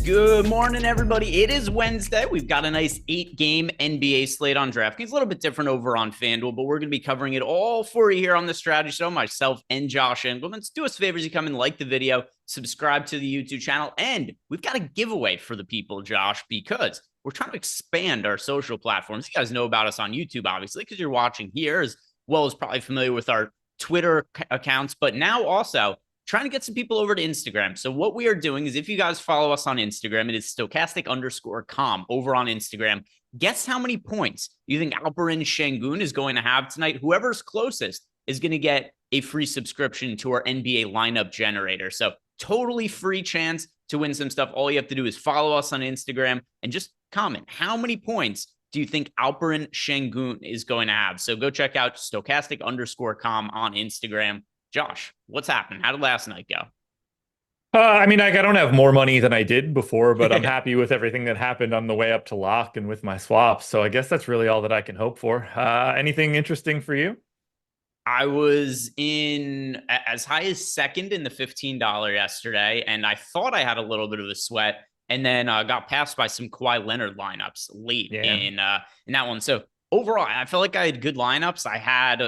Good morning, everybody. It is Wednesday. We've got a nice 8-game NBA slate on DraftKings. A little bit different over on FanDuel, but we're going to be covering it all for you here on the Strategy Show. Myself and Josh Engleman. Do us favors. You come and like the video, subscribe to the YouTube channel, and we've got a giveaway for the people, Josh, because we're trying to expand our social platforms. You guys know about us on YouTube, obviously, because you're watching here, as well as probably familiar with our Twitter accounts, but now also trying to get some people over to Instagram. So what we are doing is, if you guys follow us on Instagram, it is stochastic_com over on Instagram. Guess how many points you think Alperen Şengün is going to have tonight? Whoever's closest is going to get a free subscription to our NBA lineup generator. So totally free chance to win some stuff. All you have to do is follow us on Instagram and just comment, how many points do you think Alperen Şengün is going to have? So go check out stochastic_com on Instagram. Josh, what's happening? How did last night go? I don't have more money than I did before, but I'm happy with everything that happened on the way up to lock and with my swaps. So I guess that's really all that I can hope for. Anything interesting for you? I was in as high as second in the $15 yesterday, and I thought I had a little bit of a sweat, and then got passed by some Kawhi Leonard lineups late in that one. So overall, I felt like I had good lineups. I had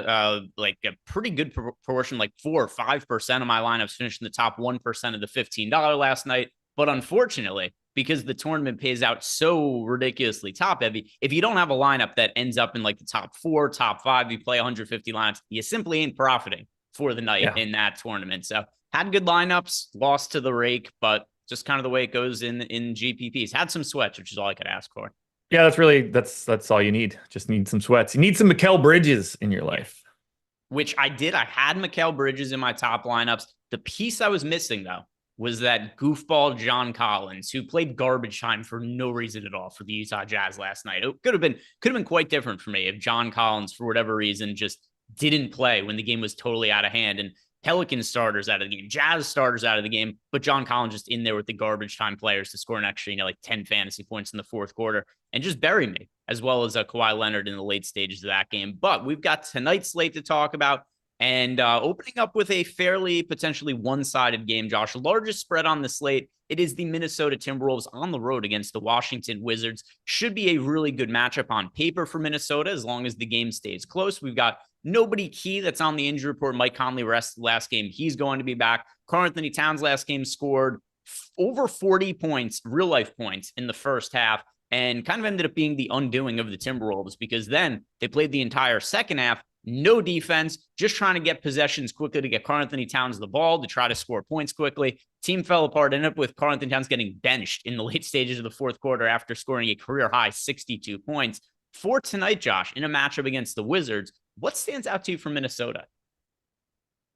like a pretty good proportion, like 4 or 5% of my lineups finished in the top 1% of the $15 last night. But unfortunately, because the tournament pays out so ridiculously top heavy, if you don't have a lineup that ends up in like the top 4, top 5, you play 150 lineups, you simply ain't profiting for the night in that tournament. So had good lineups, lost to the rake, but just kind of the way it goes in GPPs. Had some sweats, which is all I could ask for. Yeah, that's all you need. Just need some sweats. You need some Mikal Bridges in your life. Which I did. I had Mikal Bridges in my top lineups. The piece I was missing, though, was that goofball John Collins, who played garbage time for no reason at all for the Utah Jazz last night. It could have been quite different for me if John Collins, for whatever reason, just didn't play when the game was totally out of hand. And Pelican starters out of the game, Jazz starters out of the game, but John Collins just in there with the garbage time players to score an extra, like 10 fantasy points in the fourth quarter and just bury me, as well as Kawhi Leonard in the late stages of that game. But we've got tonight's slate to talk about, and opening up with a fairly potentially one-sided game, Josh. Largest spread on the slate. It is the Minnesota Timberwolves on the road against the Washington Wizards. Should be a really good matchup on paper for Minnesota as long as the game stays close. We've got nobody key that's on the injury report. Mike Conley rested last game. He's going to be back. Karl-Anthony Towns last game scored over 40 points, real-life points, in the first half, and kind of ended up being the undoing of the Timberwolves, because then they played the entire second half, no defense, just trying to get possessions quickly to get Karl-Anthony Towns the ball to try to score points quickly. Team fell apart, ended up with Karl-Anthony Towns getting benched in the late stages of the fourth quarter after scoring a career-high 62 points. For tonight, Josh, in a matchup against the Wizards, what stands out to you from Minnesota?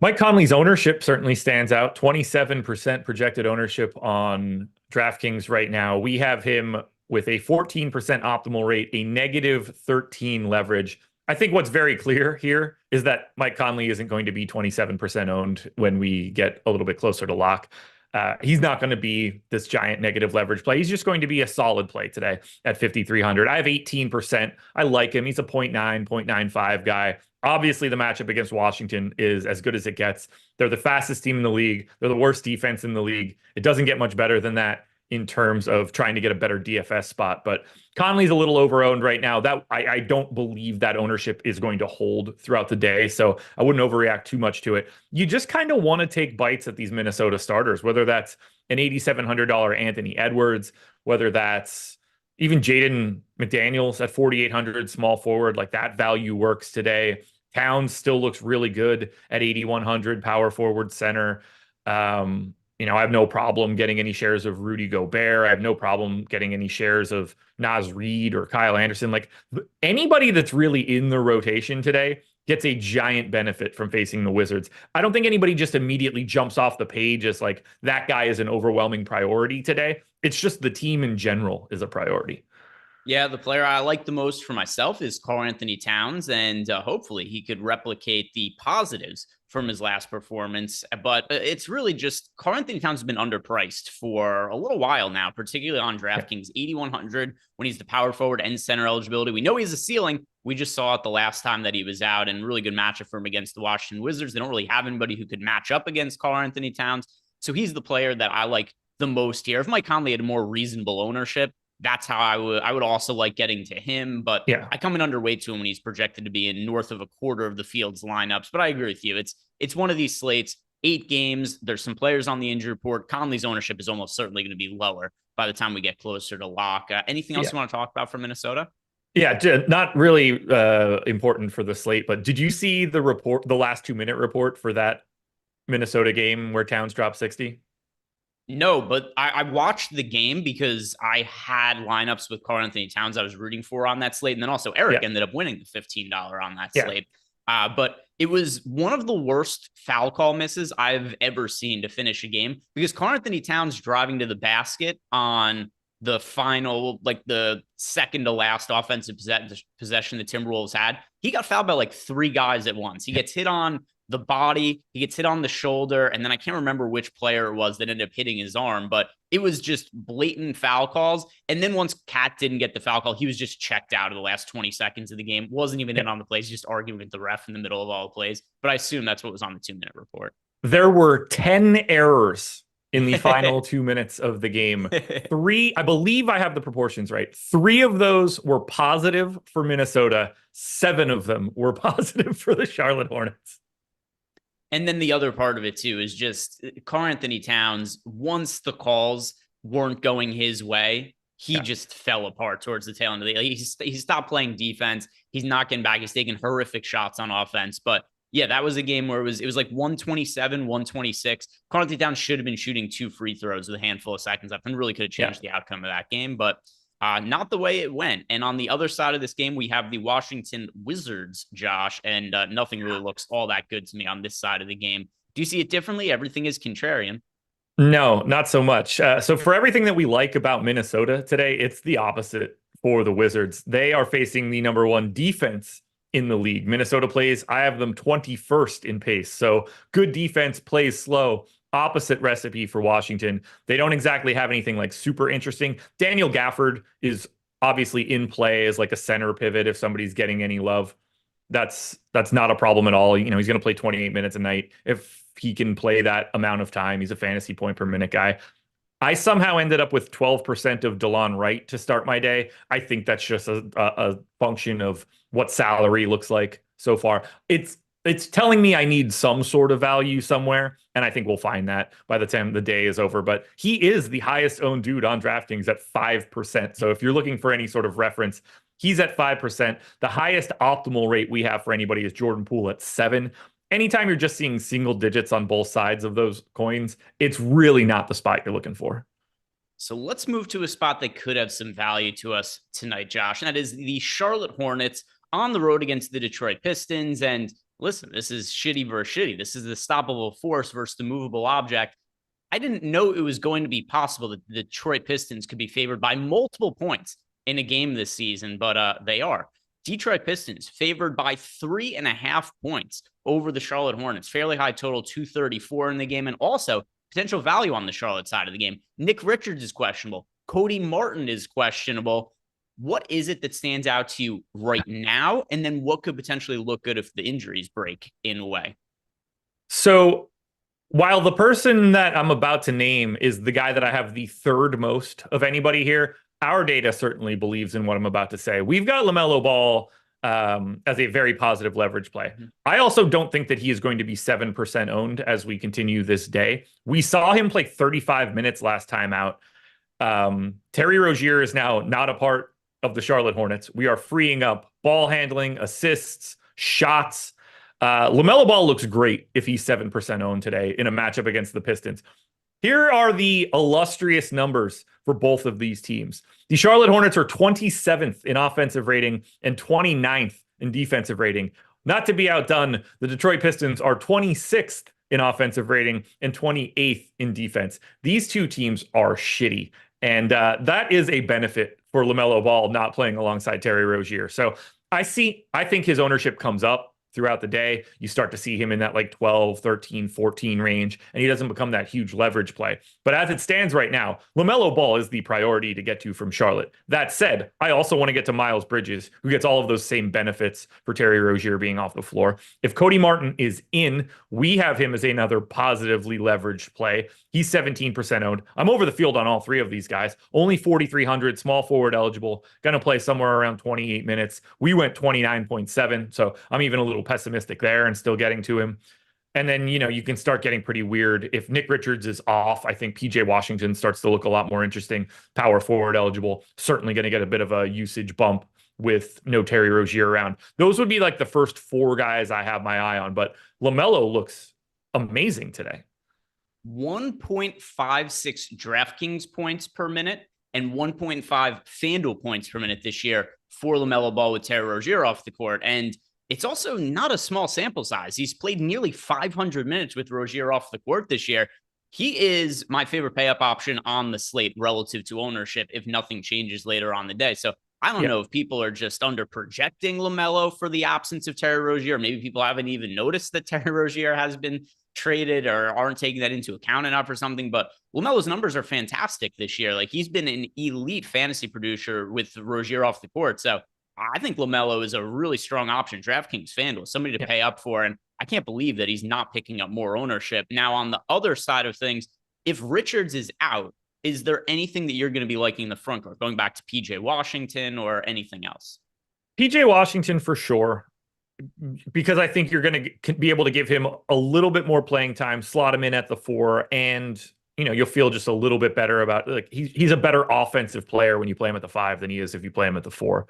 Mike Conley's ownership certainly stands out. 27% projected ownership on DraftKings right now. We have him with a 14% optimal rate, a negative 13 leverage. I think what's very clear here is that Mike Conley isn't going to be 27% owned when we get a little bit closer to lock. He's not going to be this giant negative leverage play. He's just going to be a solid play today at 5,300. I have 18%. I like him. He's a 0.9, 0.95 guy. Obviously, the matchup against Washington is as good as it gets. They're the fastest team in the league. They're the worst defense in the league. It doesn't get much better than that in terms of trying to get a better DFS spot. But Conley's a little overowned right now. That I don't believe that ownership is going to hold throughout the day, so I wouldn't overreact too much to it. You just kind of want to take bites at these Minnesota starters, whether that's an $8,700 Anthony Edwards, whether that's even Jaden McDaniels at 4,800 small forward. Like, that value works today. Towns still looks really good at 8,100 power forward center. I have no problem getting any shares of Rudy Gobert. I have no problem getting any shares of Naz Reid or Kyle Anderson. Like, anybody that's really in the rotation today gets a giant benefit from facing the Wizards. I don't think anybody just immediately jumps off the page as like, that guy is an overwhelming priority today. It's just the team in general is a priority. Yeah, the player I like the most for myself is Karl-Anthony Towns, and hopefully he could replicate the positives from his last performance. But it's really just Karl-Anthony Towns has been underpriced for a little while now, particularly on DraftKings. 8,100 when he's the power forward and center eligibility. We know he's a ceiling. We just saw it the last time that he was out, and really good matchup for him against the Washington Wizards. They don't really have anybody who could match up against Karl-Anthony Towns. So he's the player that I like the most here. If Mike Conley had more reasonable ownership, that's how I would also like getting to him. But Yeah. I come in underweight to him when he's projected to be in north of a quarter of the field's lineups. But I agree with you. It's one of these slates, 8 games. There's some players on the injury report. Conley's ownership is almost certainly going to be lower by the time we get closer to lock. Anything else Yeah. you want to talk about for Minnesota? Yeah, not really important for the slate, but did you see the report, the last 2 minute report for that Minnesota game where Towns dropped 60? No, but I watched the game because I had lineups with Karl Anthony Towns I was rooting for on that slate. And then also Eric Yeah. ended up winning the $15 on that Yeah. slate. But it was one of the worst foul call misses I've ever seen to finish a game because Karl Anthony Towns driving to the basket on the final, like the second to last offensive possession the Timberwolves had, he got fouled by like 3 guys at once. He gets hit on the body, he gets hit on the shoulder, and then I can't remember which player it was that ended up hitting his arm, but it was just blatant foul calls. And then once Cat didn't get the foul call, he was just checked out of the last 20 seconds of the game. Wasn't even in on the plays, just arguing with the ref in the middle of all the plays. But I assume that's what was on the 2 minute report. There were 10 errors in the final 2 minutes of the game. I believe I have the proportions right. 3 of those were positive for Minnesota. 7 of them were positive for the Charlotte Hornets. And then the other part of it too is just Karl Anthony Towns, once the calls weren't going his way, he just fell apart towards the tail end of the he stopped playing defense. He's not getting back. He's taking horrific shots on offense. But yeah, that was a game where it was like 127, 126. Karl Anthony Towns should have been shooting 2 free throws with a handful of seconds left and really could have changed the outcome of that game. But not the way it went. And on the other side of this game, we have the Washington Wizards, Josh, and nothing really looks all that good to me on this side of the game. Do you see it differently? Everything is contrarian. No, not so much. So for everything that we like about Minnesota today, it's the opposite for the Wizards. They are facing the number 1 defense in the league. Minnesota plays, I have them 21st in pace. So good defense, plays slow. Opposite recipe for Washington. They don't exactly have anything like super interesting. Daniel Gafford is obviously in play as like a center pivot if somebody's getting any love. That's not a problem at all. You know, he's going to play 28 minutes a night. If he can play that amount of time, he's a fantasy point per minute guy. I somehow ended up with 12% of DeLon Wright to start my day. I think that's just a function of what salary looks like so far. It's telling me I need some sort of value somewhere, and I think we'll find that by the time the day is over. But he is the highest owned dude on DraftKings at 5%. So if you're looking for any sort of reference, he's at 5%. The highest optimal rate we have for anybody is Jordan Poole at 7%. Anytime you're just seeing single digits on both sides of those coins, it's really not the spot you're looking for. So let's move to a spot that could have some value to us tonight, Josh, and that is the Charlotte Hornets on the road against the Detroit Pistons. And listen, this is shitty versus shitty. This is the stoppable force versus the movable object. I didn't know it was going to be possible that the Detroit Pistons could be favored by multiple points in a game this season, but they are. Detroit Pistons favored by 3.5 points over the Charlotte Hornets. Fairly high total, 234 in the game. And also potential value on the Charlotte side of the game. Nick Richards is questionable. Cody Martin is questionable. What is it that stands out to you right now? And then what could potentially look good if the injuries break in a way? So while the person that I'm about to name is the guy that I have the 3rd most of anybody here, our data certainly believes in what I'm about to say. We've got LaMelo Ball as a very positive leverage play. Mm-hmm. I also don't think that he is going to be 7% owned as we continue this day. We saw him play 35 minutes last time out. Terry Rozier is now not a part of the Charlotte Hornets. We are freeing up ball handling, assists, shots. LaMelo Ball looks great if he's 7% owned today in a matchup against the Pistons. Here are the illustrious numbers for both of these teams. The Charlotte Hornets are 27th in offensive rating and 29th in defensive rating. Not to be outdone, the Detroit Pistons are 26th in offensive rating and 28th in defense. These two teams are shitty. And that is a benefit for LaMelo Ball not playing alongside Terry Rozier. So I think his ownership comes up throughout the day. You start to see him in that like 12, 13, 14 range, and he doesn't become that huge leverage play. But as it stands right now, LaMelo Ball is the priority to get to from Charlotte. That said, I also want to get to Miles Bridges, who gets all of those same benefits for Terry Rozier being off the floor. If Cody Martin is in, we have him as another positively leveraged play. He's 17% owned. I'm over the field on all three of these guys. Only 4,300, small forward eligible. Going to play somewhere around 28 minutes. We went 29.7, so I'm even a little pessimistic there and still getting to him. And then, you can start getting pretty weird. If Nick Richards is off, I think PJ Washington starts to look a lot more interesting. Power forward eligible. Certainly going to get a bit of a usage bump with no Terry Rozier around. Those would be like the first four guys I have my eye on. But LaMelo looks amazing today. 1.56 DraftKings points per minute and 1.5 FanDuel points per minute this year for LaMelo Ball with Terry Rozier off the court. And it's also not a small sample size. He's played nearly 500 minutes with Rozier off the court this year. He is my favorite pay-up option on the slate relative to ownership if nothing changes later on the day. So I don't know if people are just under projecting LaMelo for the absence of Terry Rozier. Maybe people haven't even noticed that Terry Rozier has been traded or aren't taking that into account enough or something. But LaMelo's numbers are fantastic this year. Like, he's been an elite fantasy producer with Rozier off the court. So I think LaMelo is a really strong option. DraftKings FanDuel, somebody to pay up for. And I can't believe that he's not picking up more ownership. Now, on the other side of things, if Richards is out, is there anything that you're going to be liking in the front court, going back to PJ Washington or anything else? PJ Washington for sure, because I think you're going to be able to give him a little bit more playing time, slot him in at the 4, and you'll feel just a little bit better about, like, he's a better offensive player when you play him at the 5 than he is if you play him at the 4.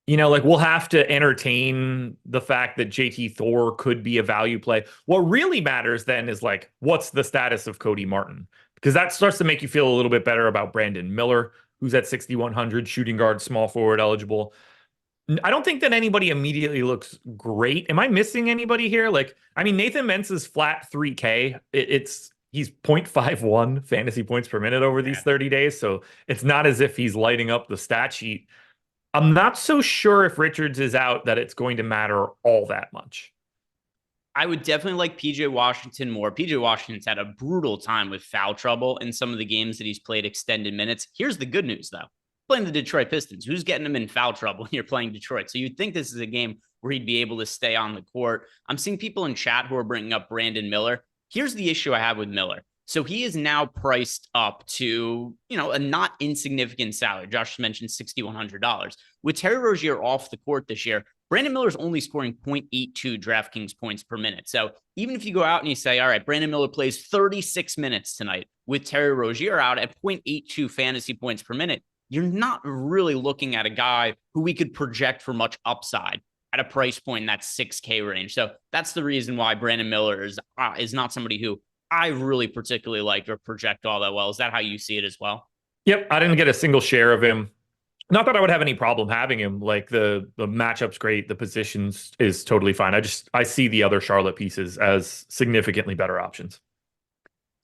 We'll have to entertain the fact that JT Thor could be a value play. What really matters then is, like, what's the status of Cody Martin? Because that starts to make you feel a little bit better about Brandon Miller, who's at 6,100, shooting guard, small forward eligible. I don't think that anybody immediately looks great. Am I missing anybody here? Nathan Mensa's flat 3K. He's 0.51 fantasy points per minute over these 30 days. So it's not as if he's lighting up the stat sheet. I'm not so sure if Richards is out that it's going to matter all that much. I would definitely like PJ Washington more. PJ Washington's had a brutal time with foul trouble in some of the games that he's played extended minutes. Here's the good news, though. Playing the Detroit Pistons, who's getting him in foul trouble when you're playing Detroit? So you'd think this is a game where he'd be able to stay on the court. I'm seeing people in chat who are bringing up Brandon Miller. Here's the issue I have with Miller. So he is now priced up to, a not insignificant salary. Josh mentioned $6,100. With Terry Rozier off the court this year, Brandon Miller's only scoring 0.82 DraftKings points per minute. So even if you go out and you say, all right, Brandon Miller plays 36 minutes tonight with Terry Rozier out at 0.82 fantasy points per minute, you're not really looking at a guy who we could project for much upside at a price point in that 6K range. So that's the reason why Brandon Miller is not somebody who I really particularly like or project all that well. Is that how you see it as well? Yep. I didn't get a single share of him. Not that I would have any problem having him. Like, the matchup's great. The positions is totally fine. I see the other Charlotte pieces as significantly better options.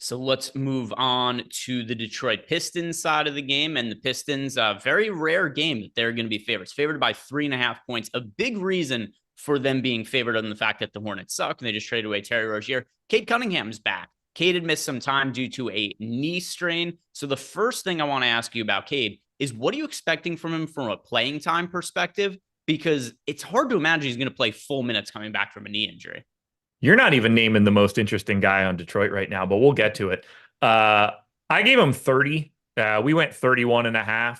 So let's move on to the Detroit Pistons side of the game. And the Pistons, a very rare game that they're going to be favorites, favored by 3.5 points. A big reason for them being favored on the fact that the Hornets suck and they just traded away Terry Rozier. Cade Cunningham's back. Cade had missed some time due to a knee strain. So the first thing I want to ask you about Cade is, what are you expecting from him from a playing time perspective? Because it's hard to imagine he's going to play full minutes coming back from a knee injury. You're not even naming the most interesting guy on Detroit right now, but we'll get to it. I gave him 30. We went 31.5.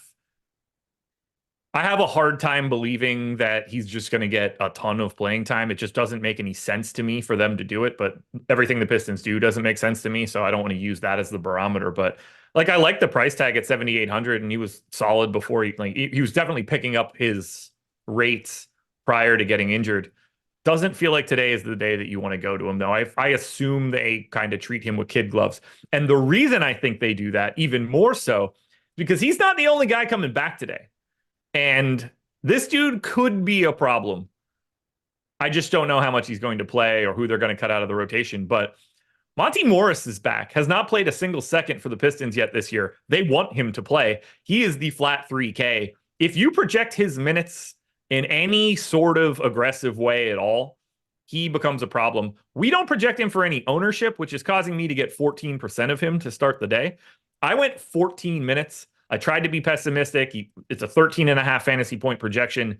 I have a hard time believing that he's just going to get a ton of playing time. It just doesn't make any sense to me for them to do it, but everything the Pistons do doesn't make sense to me, so I don't want to use that as the barometer. But I like the price tag at 7,800, and he was solid before he was definitely picking up his rates prior to getting injured. Doesn't feel like today is the day that you want to go to him, though. I assume they kind of treat him with kid gloves. And the reason I think they do that even more so, because he's not the only guy coming back today. And this dude could be a problem. I just don't know how much he's going to play or who they're going to cut out of the rotation. But Monty Morris is back, has not played a single second for the Pistons yet this year. They want him to play. He is the flat 3K. If you project his minutes in any sort of aggressive way at all, he becomes a problem. We don't project him for any ownership, which is causing me to get 14% of him to start the day. I went 14 minutes. I tried to be pessimistic. It's a 13.5 fantasy point projection.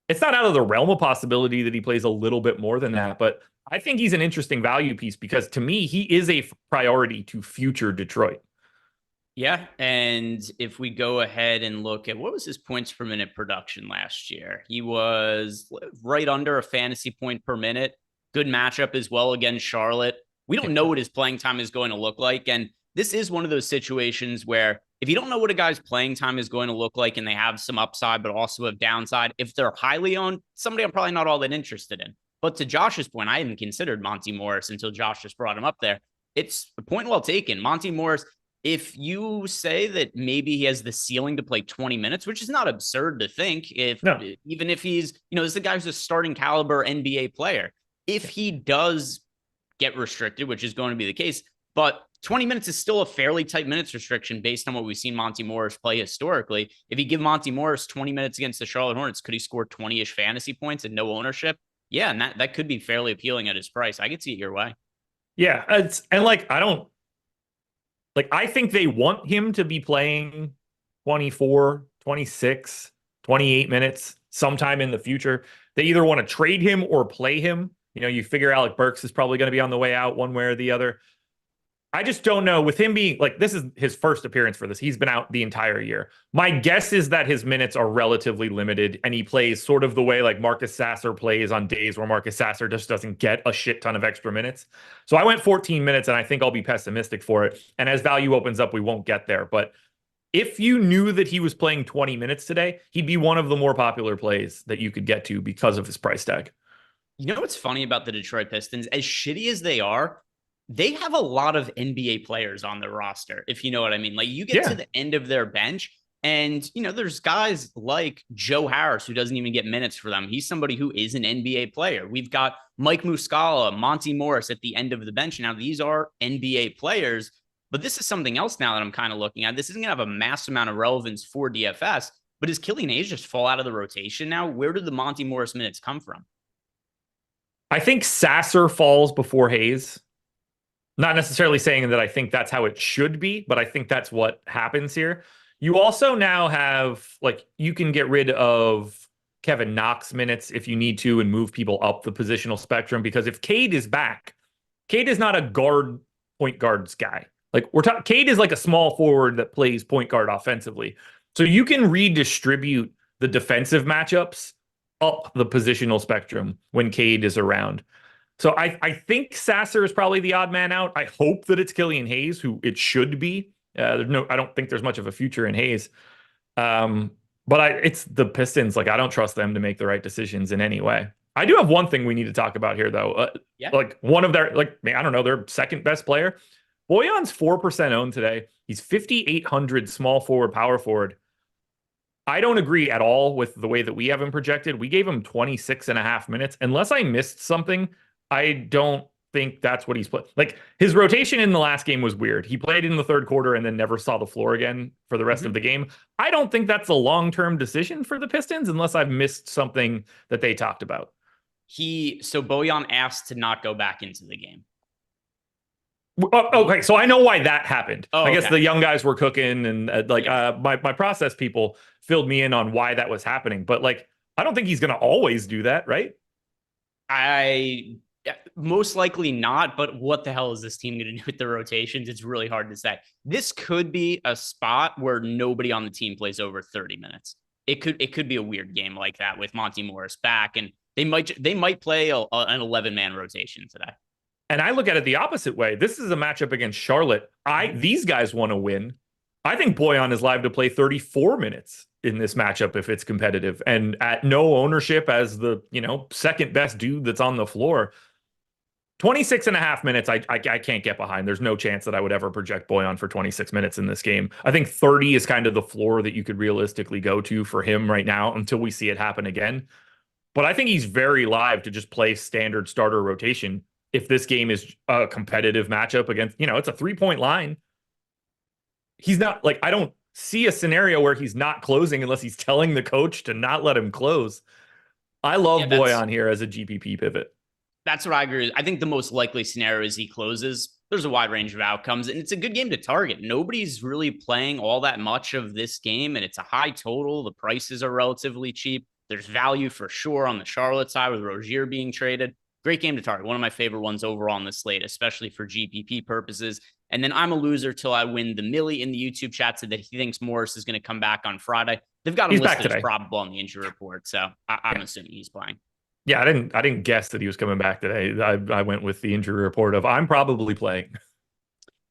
It's not out of the realm of possibility that he plays a little bit more than that, but I think he's an interesting value piece because to me, he is a priority to future Detroit. Yeah. And if we go ahead and look at what was his points per minute production last year, he was right under a fantasy point per minute. Good matchup as well against Charlotte. We don't know what his playing time is going to look like. And this is one of those situations where if you don't know what a guy's playing time is going to look like and they have some upside, but also have downside, if they're highly owned, somebody I'm probably not all that interested in. But to Josh's point, I hadn't considered Monty Morris until Josh just brought him up there. It's a point well taken. Monty Morris, if you say that maybe he has the ceiling to play 20 minutes, which is not absurd to think, if No. even if he's, this is the guy who's a starting caliber NBA player, if he does get restricted, which is going to be the case, but 20 minutes is still a fairly tight minutes restriction based on what we've seen Monty Morris play historically. If you give Monty Morris 20 minutes against the Charlotte Hornets, could he score 20-ish fantasy points and no ownership? Yeah, and that could be fairly appealing at his price. I could see it your way. Yeah, I think they want him to be playing 24, 26, 28 minutes sometime in the future. They either want to trade him or play him. You figure Alec Burks is probably going to be on the way out one way or the other. I just don't know with him being this is his first appearance for this. He's been out the entire year. My guess is that his minutes are relatively limited and he plays sort of the way Marcus Sasser plays on days where Marcus Sasser just doesn't get a shit ton of extra minutes. So I went 14 minutes and I think I'll be pessimistic for it. And as value opens up, we won't get there. But if you knew that he was playing 20 minutes today, he'd be one of the more popular plays that you could get to because of his price tag. You know what's funny about the Detroit Pistons? As shitty as they are, they have a lot of NBA players on their roster, if you know what I mean. You get to the end of their bench, and, there's guys like Joe Harris, who doesn't even get minutes for them. He's somebody who is an NBA player. We've got Mike Muscala, Monty Morris at the end of the bench. Now, these are NBA players, but this is something else now that I'm kind of looking at. This isn't going to have a mass amount of relevance for DFS, but does Killian Hayes just fall out of the rotation now? Where did the Monty Morris minutes come from? I think Sasser falls before Hayes. Not necessarily saying that I think that's how it should be, but I think that's what happens here. You also now have, you can get rid of Kevin Knox minutes if you need to and move people up the positional spectrum, because if Cade is back, Cade is not a point guards guy. Cade is a small forward that plays point guard offensively. So you can redistribute the defensive matchups up the positional spectrum when Cade is around. So I think Sasser is probably the odd man out. I hope that it's Killian Hayes, who it should be. I don't think there's much of a future in Hayes. But it's the Pistons. I don't trust them to make the right decisions in any way. I do have one thing we need to talk about here, though. One of their, I don't know, their second best player. Bojan's 4% owned today. He's 5,800 small forward, power forward. I don't agree at all with the way that we have him projected. We gave him 26 and a half minutes. Unless I missed something, I don't think that's what he's played. His rotation in the last game was weird. He played in the third quarter and then never saw the floor again for the rest of the game. I don't think that's a long-term decision for the Pistons unless I've missed something that they talked about. So Bojan asked to not go back into the game. Okay, so I know why that happened. I guess the young guys were cooking and my process people filled me in on why that was happening. But I don't think he's going to always do that, right? Most likely not, but what the hell is this team going to do with the rotations? It's really hard to say. This could be a spot where nobody on the team plays over 30 minutes. It could be a weird game like that with Monty Morris back, and they might play an 11-man rotation today. And I look at it the opposite way. This is a matchup against Charlotte. These guys want to win. I think Bojan is live to play 34 minutes in this matchup if it's competitive and at no ownership as the, second best dude that's on the floor. 26 and a half minutes, I can't get behind. There's no chance that I would ever project Bojan for 26 minutes in this game. I think 30 is kind of the floor that you could realistically go to for him right now until we see it happen again. But I think he's very live to just play standard starter rotation if this game is a competitive matchup against, it's a 3-point line. He's not I don't see a scenario where he's not closing unless he's telling the coach to not let him close. I love Bojan here as a GPP pivot. That's what I agree with. I think the most likely scenario is he closes. There's a wide range of outcomes, and it's a good game to target. Nobody's really playing all that much of this game, and it's a high total. The prices are relatively cheap. There's value for sure on the Charlotte side with Rozier being traded. Great game to target. One of my favorite ones overall on the slate, especially for GPP purposes. And then I'm a loser till I win. The Millie in the YouTube chat said that he thinks Morris is going to come back on Friday. They've got him He's back listed as today. probable on the injury report, so I'm assuming he's playing. Yeah, I didn't guess that he was coming back today. I went with the injury report of I'm probably playing.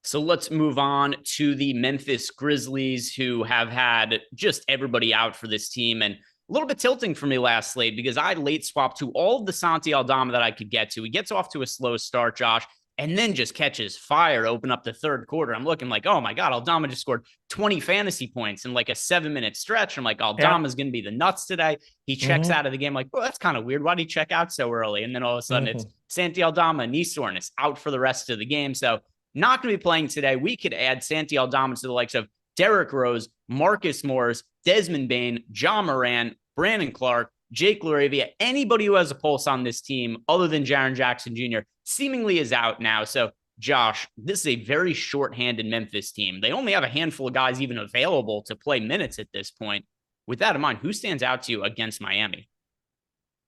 So let's move on to the Memphis Grizzlies, who have had just everybody out for this team. And a little bit tilting for me last slate because I late swapped to all of the Santi Aldama that I could get to. He gets off to a slow start, Josh, and then just catches fire, open up the third quarter. I'm looking like, oh my God, Aldama just scored 20 fantasy points in like a 7-minute stretch. I'm like, Aldama's going to be the nuts today. He checks out of the game like, well, that's kind of weird. Why did he check out so early? And then all of a sudden it's Santi Aldama, knee soreness, out for the rest of the game. So not going to be playing today. We could add Santi Aldama to the likes of Derrick Rose, Marcus Morris, Desmond Bain, John Moran, Brandon Clark, Jake LaRavia. Anybody who has a pulse on this team other than Jaren Jackson Jr. seemingly is out now. So, Josh, this is a very short-handed Memphis team. They only have a handful of guys even available to play minutes at this point. With that in mind, who stands out to you against Miami?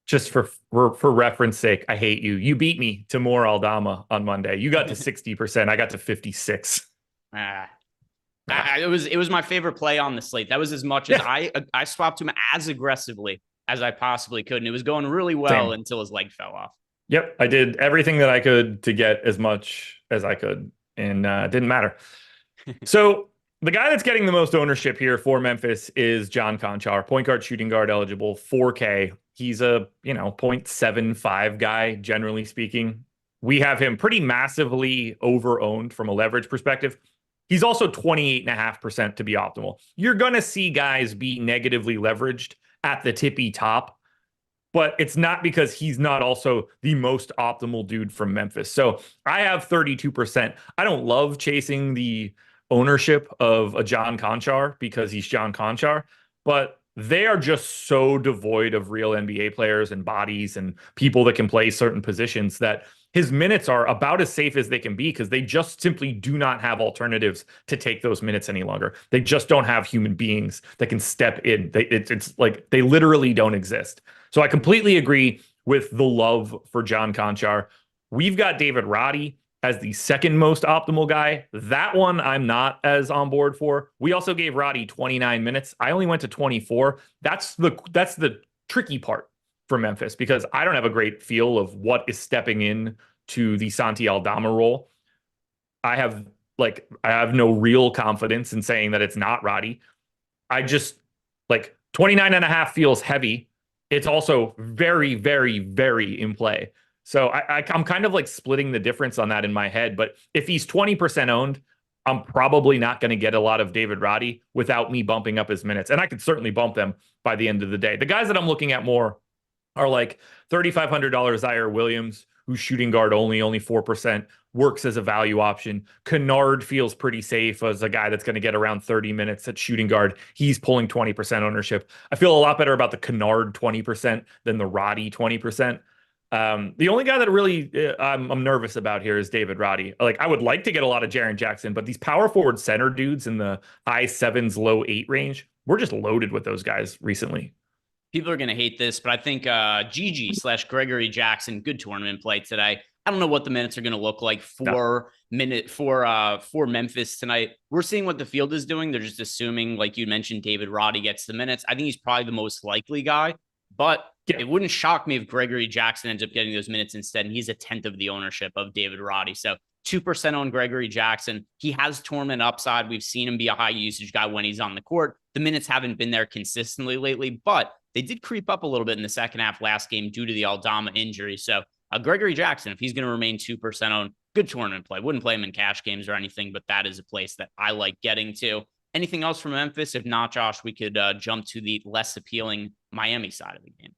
Just for reference sake, I hate you. You beat me to more Aldama on Monday. You got to 60%. I got to 56. It was my favorite play on the slate. That was as much as I swapped him as aggressively as I possibly could. And it was going really well until his leg fell off. Yep. I did everything that I could to get as much as I could. And it didn't matter. So the guy that's getting the most ownership here for Memphis is John Conchar, point guard, shooting guard eligible, 4K. He's a, 0.75 guy, generally speaking. We have him pretty massively over-owned from a leverage perspective. He's also 28.5% to be optimal. You're going to see guys be negatively leveraged at the tippy top, but it's not because he's not also the most optimal dude from Memphis. So I have 32%. I don't love chasing the ownership of a John Conchar because he's John Conchar, but they are just so devoid of real NBA players and bodies and people that can play certain positions that his minutes are about as safe as they can be because they just simply do not have alternatives to take those minutes any longer. They just don't have human beings that can step in. It's like they literally don't exist. So I completely agree with the love for John Conchar. We've got David Roddy as the second most optimal guy. That one I'm not as on board for. We also gave Roddy 29 minutes. I only went to 24. That's the tricky part for Memphis because I don't have a great feel of what is stepping in to the Santi Aldama role. I have no real confidence in saying that it's not Roddy. I just 29.5 feels heavy. It's also very, very, very in play. So I'm kind of like splitting the difference on that in my head. But if he's 20% owned, I'm probably not going to get a lot of David Roddy without me bumping up his minutes. And I could certainly bump them by the end of the day. The guys that I'm looking at more are like $3,500 Zaire Williams, who's shooting guard only 4%, works as a value option. Kennard feels pretty safe as a guy that's going to get around 30 minutes at shooting guard. He's pulling 20% ownership. I feel a lot better about the Kennard 20% than the Roddy 20%. The only guy that really I'm nervous about here is David Roddy. Like I would like to get a lot of Jaren Jackson, but these power forward center dudes in the high 7s, low 8 range, we're just loaded with those guys recently. People are going to hate this, but I think Gigi/Gregory Jackson, good tournament play today. I don't know what the minutes are going to look like for Memphis tonight. We're seeing what the field is doing. They're just assuming, like you mentioned, David Roddy gets the minutes. I think he's probably the most likely guy, but it wouldn't shock me if Gregory Jackson ends up getting those minutes instead. And he's a tenth of the ownership of David Roddy. So 2% on Gregory Jackson. He has tournament upside. We've seen him be a high usage guy when he's on the court. The minutes haven't been there consistently lately, but they did creep up a little bit in the second half last game due to the Aldama injury. So Gregory Jackson, if he's going to remain 2% on, good tournament play. Wouldn't play him in cash games or anything, but that is a place that I like getting to. Anything else from Memphis? If not, Josh, we could jump to the less appealing Miami side of the game.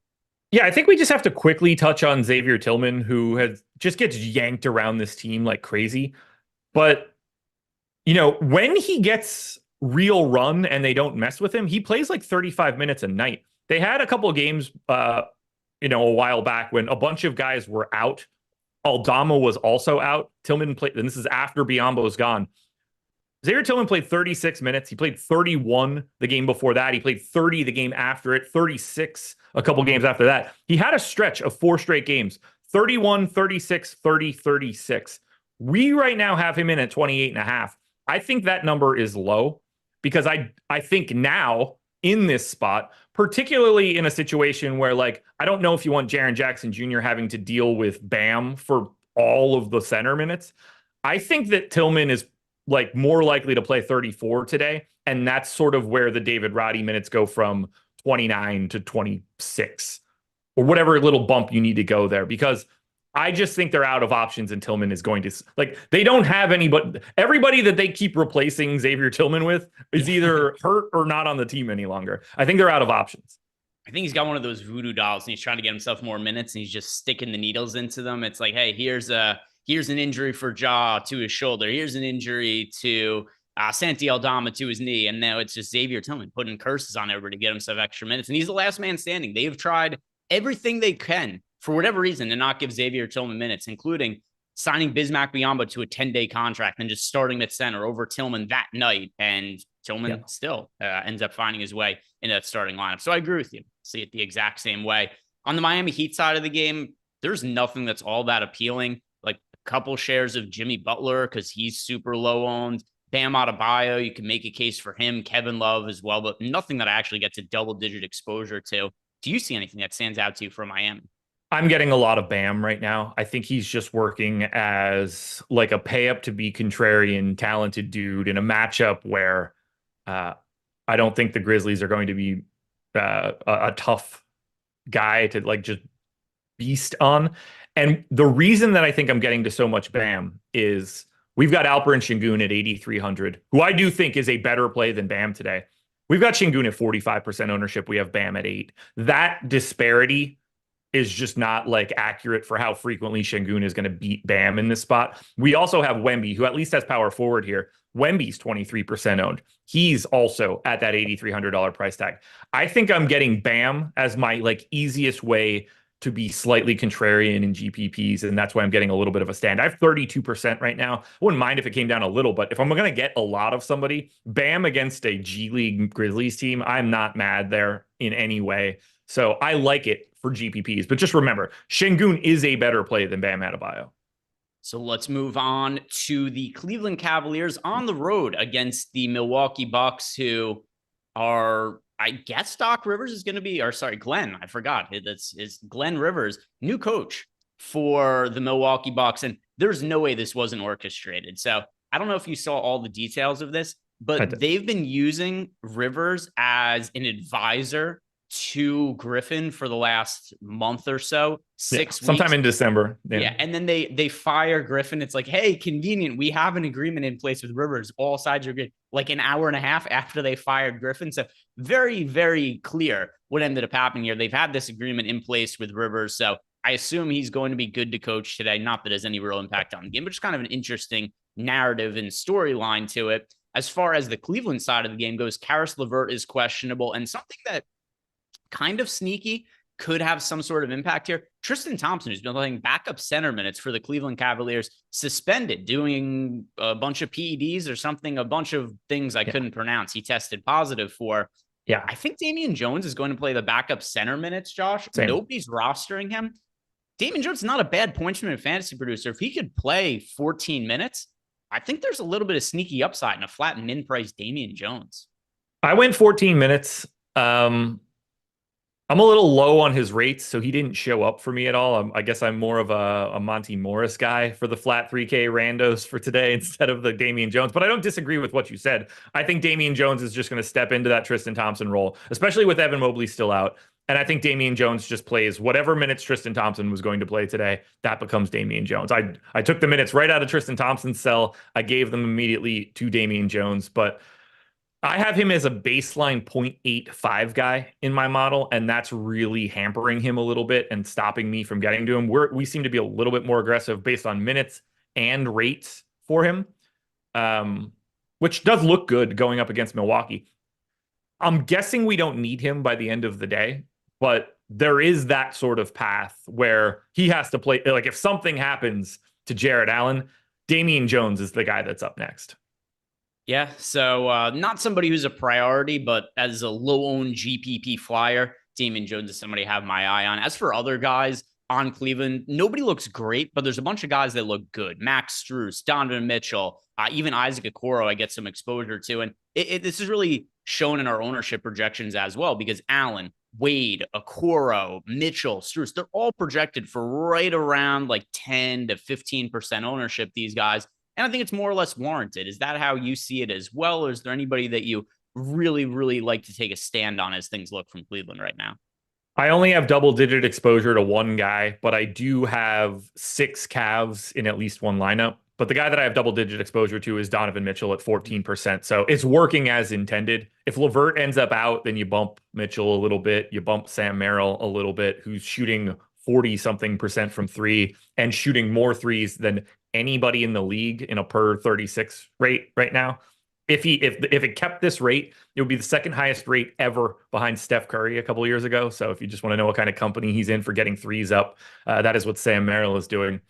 Yeah, I think we just have to quickly touch on Xavier Tillman, who just gets yanked around this team like crazy. But, when he gets real run and they don't mess with him, he plays like 35 minutes a night. They had a couple of games, a while back when a bunch of guys were out. Aldama was also out. Tillman played, and this is after Biyombo's gone. Xavier Tillman played 36 minutes. He played 31 the game before that. He played 30 the game after it, 36 a couple games after that. He had a stretch of 4 straight games, 31, 36, 30, 36. We right now have him in at 28.5. I think that number is low because I think now in this spot, particularly in a situation where, like, I don't know if you want Jaren Jackson Jr. having to deal with Bam for all of the center minutes. I think that Tillman is like more likely to play 34 today. And that's sort of where the David Roddy minutes go from 29 to 26 or whatever little bump you need to go there, because I just think they're out of options and Tillman is going to, like, they don't have anybody. Everybody that they keep replacing Xavier Tillman with is either hurt or not on the team any longer. I think they're out of options. I think he's got one of those voodoo dolls and he's trying to get himself more minutes and he's just sticking the needles into them. It's like, hey, here's an injury for Jaw to his shoulder. Here's an injury to Santi Aldama to his knee. And now it's just Xavier Tillman putting curses on everybody to get himself extra minutes. And he's the last man standing. They have tried everything they can for whatever reason to not give Xavier Tillman minutes, including signing Bismack Biyombo to a 10-day contract and just starting at center over Tillman that night. And Tillman still ends up finding his way in that starting lineup. So I agree with you. See it the exact same way. On the Miami Heat side of the game, there's nothing that's all that appealing. Like a couple shares of Jimmy Butler because he's super low owned. Bam Adebayo, you can make a case for him. Kevin Love as well, but nothing that actually gets a double-digit exposure to. Do you see anything that stands out to you from Miami? I'm getting a lot of Bam right now. I think he's just working as like a pay up to be contrarian, talented dude in a matchup where I don't think the Grizzlies are going to be a tough guy to like just beast on. And the reason that I think I'm getting to so much Bam is we've got Alperen Sengun at 8,300, who I do think is a better play than Bam today. We've got Sengun at 45% ownership. We have Bam at 8. That disparity is just not like accurate for how frequently Sengun is going to beat Bam in this spot. We also have Wemby, who at least has power forward here. Wemby's 23% owned. He's also at that $8,300 price tag. I think I'm getting Bam as my like easiest way to be slightly contrarian in GPPs, and that's why I'm getting a little bit of a stand. I have 32% right now. I wouldn't mind if it came down a little, but if I'm going to get a lot of somebody, Bam against a G League Grizzlies team, I'm not mad there in any way. So I like it for GPPs, but just remember, Sengun is a better play than Bam Adebayo. So let's move on to the Cleveland Cavaliers on the road against the Milwaukee Bucks, who are, I guess Doc Rivers is going to be, or sorry, Glenn, I forgot. It's Glenn Rivers, new coach for the Milwaukee Bucks. And there's no way this wasn't orchestrated. So I don't know if you saw all the details of this, but they've been using Rivers as an advisor to Griffin for the last month or so, 6 weeks. Sometime in December. Yeah. And then they fire Griffin. It's like, hey, convenient. We have an agreement in place with Rivers. All sides are good. Like an hour and a half after they fired Griffin. So very, very clear what ended up happening here. They've had this agreement in place with Rivers. So I assume he's going to be good to coach today. Not that it has any real impact on the game, but just kind of an interesting narrative and storyline to it. As far as the Cleveland side of the game goes, Karis LeVert is questionable, and something that kind of sneaky could have some sort of impact here. Tristan Thompson, who's been playing backup center minutes for the Cleveland Cavaliers, suspended, doing a bunch of PEDs or something, a bunch of things I couldn't pronounce. He tested positive for. Yeah. I think Damian Jones is going to play the backup center minutes, Josh. Same. Nobody's rostering him. Damian Jones is not a bad pointsman and fantasy producer. If he could play 14 minutes, I think there's a little bit of sneaky upside in a flat min price Damian Jones. I went 14 minutes. I'm a little low on his rates, so he didn't show up for me at all. I guess I'm more of a Monty Morris guy for the flat 3K randos for today instead of the Damian Jones. But I don't disagree with what you said. I think Damian Jones is just going to step into that Tristan Thompson role, especially with Evan Mobley still out. And I think Damian Jones just plays whatever minutes Tristan Thompson was going to play today. That becomes Damian Jones. I took the minutes right out of Tristan Thompson's cell. I gave them immediately to Damian Jones, but I have him as a baseline 0.85 guy in my model, and that's really hampering him a little bit and stopping me from getting to him. We seem to be a little bit more aggressive based on minutes and rates for him, which does look good going up against Milwaukee. I'm guessing we don't need him by the end of the day, but there is that sort of path where he has to play. Like if something happens to Jared Allen, Damian Jones is the guy that's up next. Yeah, so not somebody who's a priority, but as a low-owned GPP flyer, Damian Jones is somebody I have my eye on. As for other guys, on Cleveland. Nobody looks great, but there's a bunch of guys that look good. Max Strus, Donovan Mitchell, even Isaac Okoro, I get some exposure to. And this is really shown in our ownership projections as well, because Allen, Wade, Okoro, Mitchell, Strus, they're all projected for right around like 10 to 15% ownership, these guys. And I think it's more or less warranted. Is that how you see it as well? Or is there anybody that you really, really like to take a stand on as things look from Cleveland right now? I only have double-digit exposure to one guy, but I do have 6 Cavs in at least one lineup. But the guy that I have double-digit exposure to is Donovan Mitchell at 14%. So it's working as intended. If LeVert ends up out, then you bump Mitchell a little bit. You bump Sam Merrill a little bit, who's shooting 40-something% from three and shooting more threes than anybody in the league in a per 36 rate right now. If it kept this rate, it would be the second highest rate ever behind Steph Curry a couple of years ago. So if you just want to know what kind of company he's in for getting threes up, that is what Sam Merrill is doing.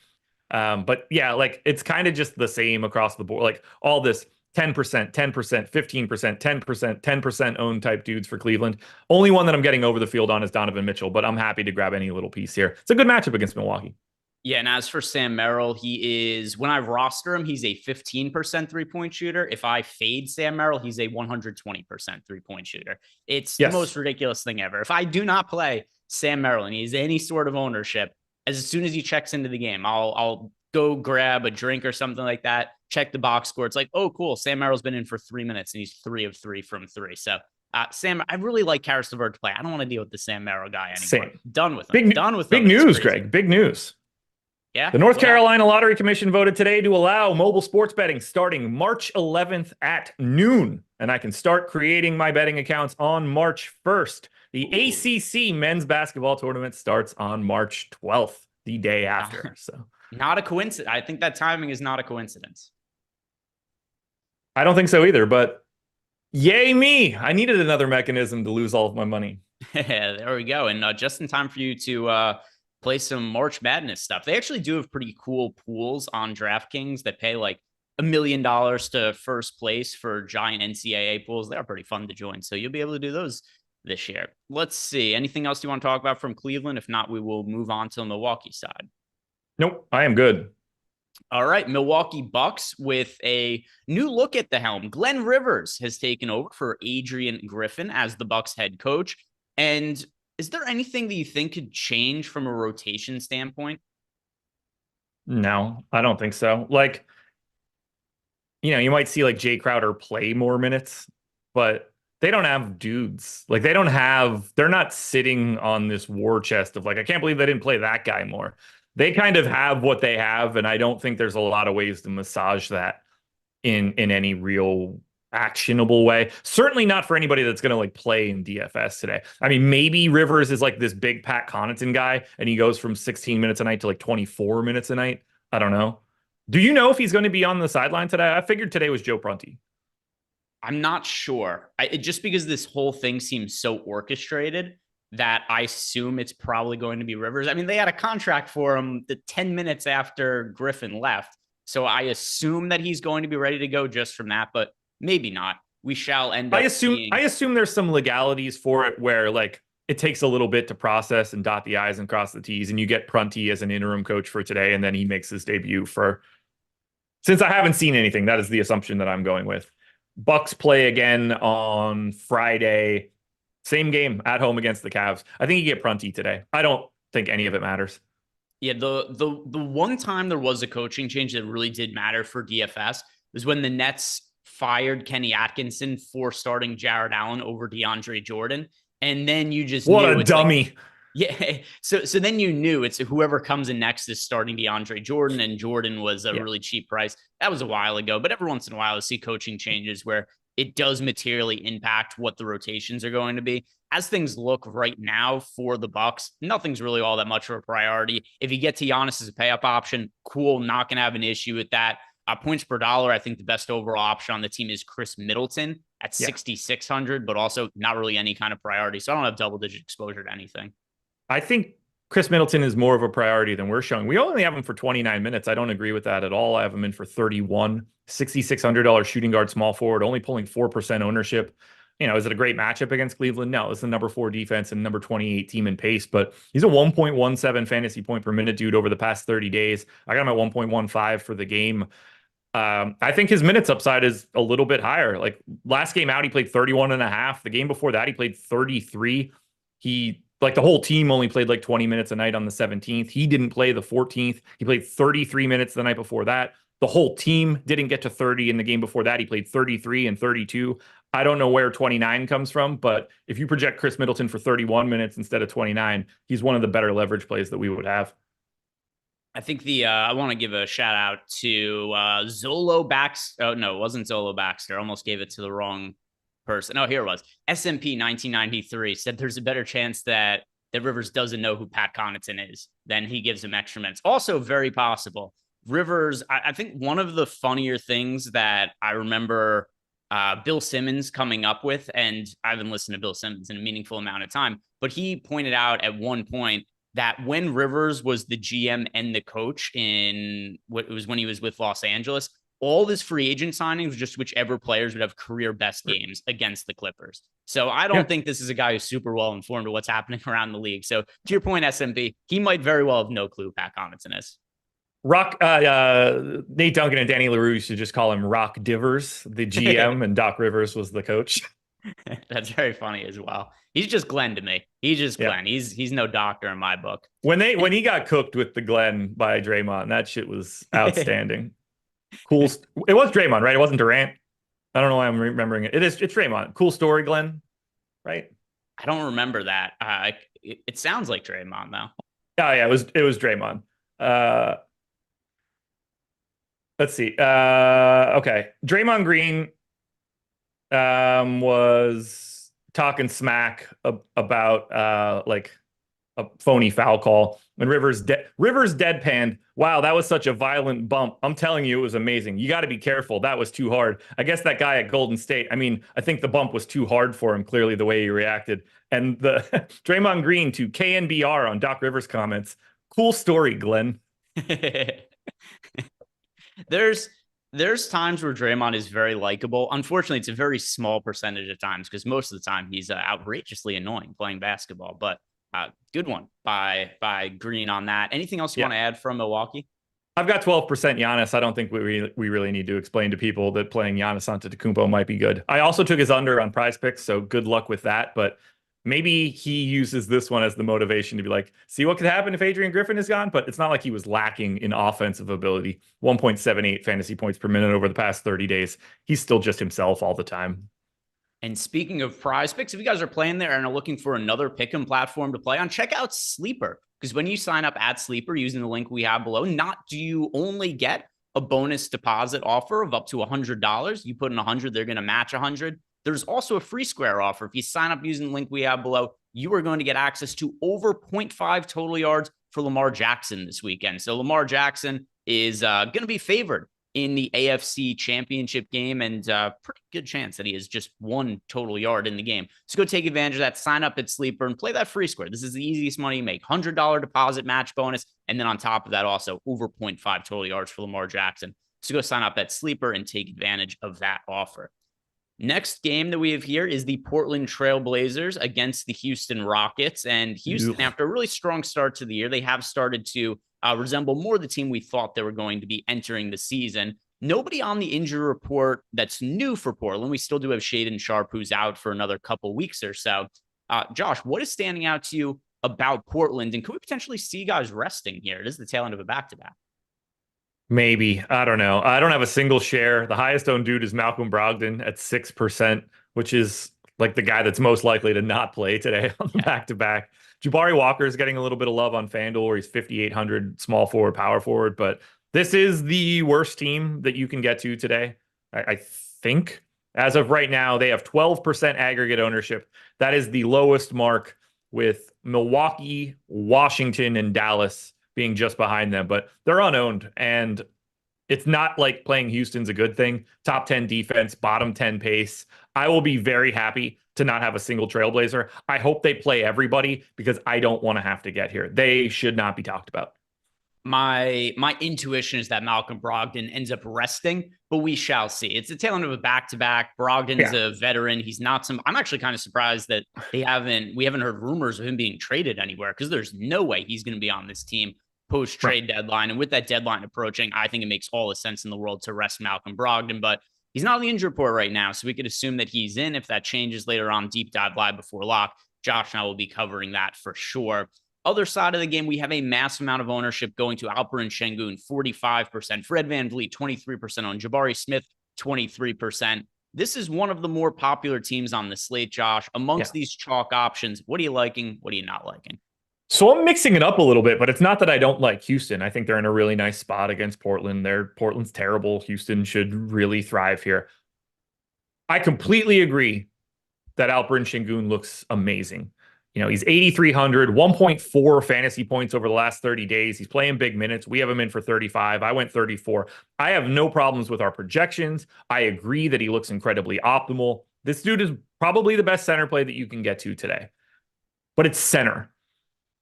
But yeah, like it's kind of just the same across the board. Like all this 10%, 10%, 15%, 10%, 10% owned type dudes for Cleveland. Only one that I'm getting over the field on is Donovan Mitchell, but I'm happy to grab any little piece here. It's a good matchup against Milwaukee. Yeah, and as for Sam Merrill, he is, when I roster him, he's a 15% three-point shooter. If I fade Sam Merrill, he's a 120% three-point shooter. It's the most ridiculous thing ever. If I do not play Sam Merrill and he's any sort of ownership, as soon as he checks into the game, I'll go grab a drink or something like that, check the box score. It's like, oh, cool. Sam Merrill's been in for 3 minutes and he's 3 of 3 from 3. So Sam, I really like Karis LeVert to play. I don't want to deal with the Sam Merrill guy anymore. Same. Done with him. Done with him. Big news, Greg. Big news. Yeah. The North Carolina Lottery Commission voted today to allow mobile sports betting starting March 11th at noon. And I can start creating my betting accounts on March 1st. The ACC men's basketball tournament starts on March 12th, the day after. So not a coincidence. I think that timing is not a coincidence. I don't think so either, but yay me. I needed another mechanism to lose all of my money. There we go. And just in time for you to play some March Madness stuff. They actually do have pretty cool pools on DraftKings that pay like $1 million to first place for giant NCAA pools. They're pretty fun to join. So you'll be able to do those this year. Let's see. Anything else you want to talk about from Cleveland? If not, we will move on to the Milwaukee side. Nope, I am good. All right, Milwaukee Bucks with a new look at the helm. Glenn Rivers has taken over for Adrian Griffin as the Bucks head coach. And is there anything that you think could change from a rotation standpoint? No, I don't think so. Like, you might see like Jay Crowder play more minutes, but they don't have dudes. Like they're not sitting on this war chest of like, I can't believe they didn't play that guy more. They kind of have what they have, and I don't think there's a lot of ways to massage that in any real actionable way. Certainly not for anybody that's going to like play in DFS today. I mean, maybe Rivers is like this big Pat Connaughton guy, and he goes from 16 minutes a night to like 24 minutes a night. I don't know. Do you know if he's going to be on the sideline today? I figured today was Joe Prunty. I'm not sure. Just because this whole thing seems so orchestrated that I assume it's probably going to be Rivers. I mean, they had a contract for him the 10 minutes after Griffin left. So I assume that he's going to be ready to go just from that, but maybe not. We shall end up I assume there's some legalities for it where like it takes a little bit to process and dot the I's and cross the T's, and you get Prunty as an interim coach for today, and then he makes his debut since I haven't seen anything, that is the assumption that I'm going with. Bucks play again on Friday. Same game at home against the Cavs. I think you get Prunty today. I don't think any of it matters. Yeah, the one time there was a coaching change that really did matter for DFS was when the Nets fired Kenny Atkinson for starting Jared Allen over DeAndre Jordan. And then you just what a dummy. Like, yeah. So then you knew it's whoever comes in next is starting DeAndre Jordan, and Jordan was a really cheap price. That was a while ago, but every once in a while I see coaching changes where it does materially impact what the rotations are going to be. As things look right now for the Bucks, nothing's really all that much of a priority. If you get to Giannis as a pay-up option, cool, not going to have an issue with that. Points per dollar, I think the best overall option on the team is Chris Middleton at 6,600, but also not really any kind of priority. So I don't have double-digit exposure to anything. I think Chris Middleton is more of a priority than we're showing. We only have him for 29 minutes. I don't agree with that at all. I have him in for 31, $6,600 shooting guard, small forward, only pulling 4% ownership. is it a great matchup against Cleveland? No, it's the number 4 defense and number 28 team in pace, but he's a 1.17 fantasy point per minute dude over the past 30 days. I got him at 1.15 for the game. I think his minutes upside is a little bit higher. Like last game out, he played 31 and a half. The game before that, he played 33. The whole team only played like 20 minutes a night on the 17th. He didn't play the 14th. He played 33 minutes the night before that. The whole team didn't get to 30 in the game before that. He played 33 and 32. I don't know where 29 comes from, but if you project Chris Middleton for 31 minutes instead of 29, he's one of the better leverage plays that we would have. I think I want to give a shout out to Zolo Baxter. Oh, no, it wasn't Zolo Baxter. I almost gave it to the wrong person. Oh, here it was. SMP 1993 said there's a better chance that Rivers doesn't know who Pat Connaughton is than he gives him extra minutes. Also very possible. Rivers, I think one of the funnier things that I remember Bill Simmons coming up with, and I haven't listened to Bill Simmons in a meaningful amount of time, but he pointed out at one point that when Rivers was the GM and the coach in what it was when he was with Los Angeles, all his free agent signings was just whichever players would have career best games against the Clippers. So I don't think this is a guy who's super well informed of what's happening around the league. So to your point, SMP, he might very well have no clue who Pat Connaughton is. Nate Duncan and Danny LaRue should just call him Rock Divers, the GM, and Doc Rivers was the coach. That's very funny as well. He's just Glenn to me. He's just Glenn. He's no doctor in my book. When he got cooked with the Glenn by Draymond, that shit was outstanding. Cool. It was Draymond, right? It wasn't Durant. I don't know why I'm remembering it. It's Draymond. Cool story, Glenn. Right? I don't remember that. It sounds like Draymond though. Oh yeah, it was Draymond. Let's see. Okay. Draymond Green was talking smack about like a phony foul call when Rivers deadpanned. Wow, that was such a violent bump. I'm telling you, it was amazing. You got to be careful. That was too hard. I guess that guy at Golden State, I mean, I think the bump was too hard for him, clearly, the way he reacted. And the Draymond Green to KNBR on Doc Rivers comments. Cool story, Glenn. There's times where Draymond is very likable. Unfortunately, it's a very small percentage of times because most of the time he's outrageously annoying playing basketball. But good one by Green on that. Anything else you want to add from Milwaukee? I've got 12% Giannis. I don't think we really need to explain to people that playing Giannis Antetokounmpo might be good. I also took his under on Prize Picks, so good luck with that. But maybe he uses this one as the motivation to be like, see what could happen if Adrian Griffin is gone. But it's not like he was lacking in offensive ability. 1.78 fantasy points per minute over the past 30 days. He's still just himself all the time. And speaking of Prize Picks, if you guys are playing there and are looking for another pick'em platform to play on, check out Sleeper. Because when you sign up at Sleeper using the link we have below, not do you only get a bonus deposit offer of up to $100. You put in 100, they're going to match 100. There's also a free square offer. If you sign up using the link we have below, you are going to get access to over 0.5 total yards for Lamar Jackson this weekend. So Lamar Jackson is going to be favored in the AFC Championship game, and pretty good chance that he has just 1 total yard in the game. So go take advantage of that. Sign up at Sleeper and play that free square. This is the easiest money you make. $100 deposit match bonus, and then on top of that, also over 0.5 total yards for Lamar Jackson. So go sign up at Sleeper and take advantage of that offer. Next game that we have here is the Portland Trail Blazers against the Houston Rockets. And Houston, after a really strong start to the year, they have started to resemble more the team we thought they were going to be entering the season. Nobody on the injury report that's new for Portland. We still do have Shaedon Sharpe, who's out for another couple weeks or so. Josh, what is standing out to you about Portland? And could we potentially see guys resting here? It is the tail end of a back-to-back. Maybe. I don't know. I don't have a single share. The highest owned dude is Malcolm Brogdon at 6%, which is like the guy that's most likely to not play today on the back-to-back. Jabari Walker is getting a little bit of love on FanDuel where he's 5,800 small forward, power forward. But this is the worst team that you can get to today. I think as of right now, they have 12% aggregate ownership. That is the lowest mark, with Milwaukee, Washington, and Dallas being just behind them, but they're unowned. And it's not like playing Houston's a good thing. Top 10 defense, bottom 10 pace. I will be very happy to not have a single Trailblazer. I hope they play everybody because I don't want to have to get here. They should not be talked about. My intuition is that Malcolm Brogdon ends up resting, but we shall see. It's a tail end of a back-to-back. Brogdon's a veteran. He's not some. I'm actually kind of surprised that we haven't heard rumors of him being traded anywhere, because there's no way he's going to be on this team post-trade deadline. And with that deadline approaching, I think it makes all the sense in the world to rest Malcolm Brogdon, but he's not on the injury report right now, so we could assume that he's in. If that changes later on, deep dive live before lock, Josh and I will be covering that for sure. Other side of the game, we have a massive amount of ownership going to Alperen Şengün, 45%, Fred VanVleet, 23% on Jabari Smith, 23%. This is one of the more popular teams on the slate, Josh. Amongst these chalk options, what are you liking? What are you not liking? So I'm mixing it up a little bit, but it's not that I don't like Houston. I think they're in a really nice spot against Portland. Portland's terrible. Houston should really thrive here. I completely agree that Alperen Şengün looks amazing. You know, he's 8,300, 1.4 fantasy points over the last 30 days. He's playing big minutes. We have him in for 35. I went 34. I have no problems with our projections. I agree that he looks incredibly optimal. This dude is probably the best center play that you can get to today. But it's center.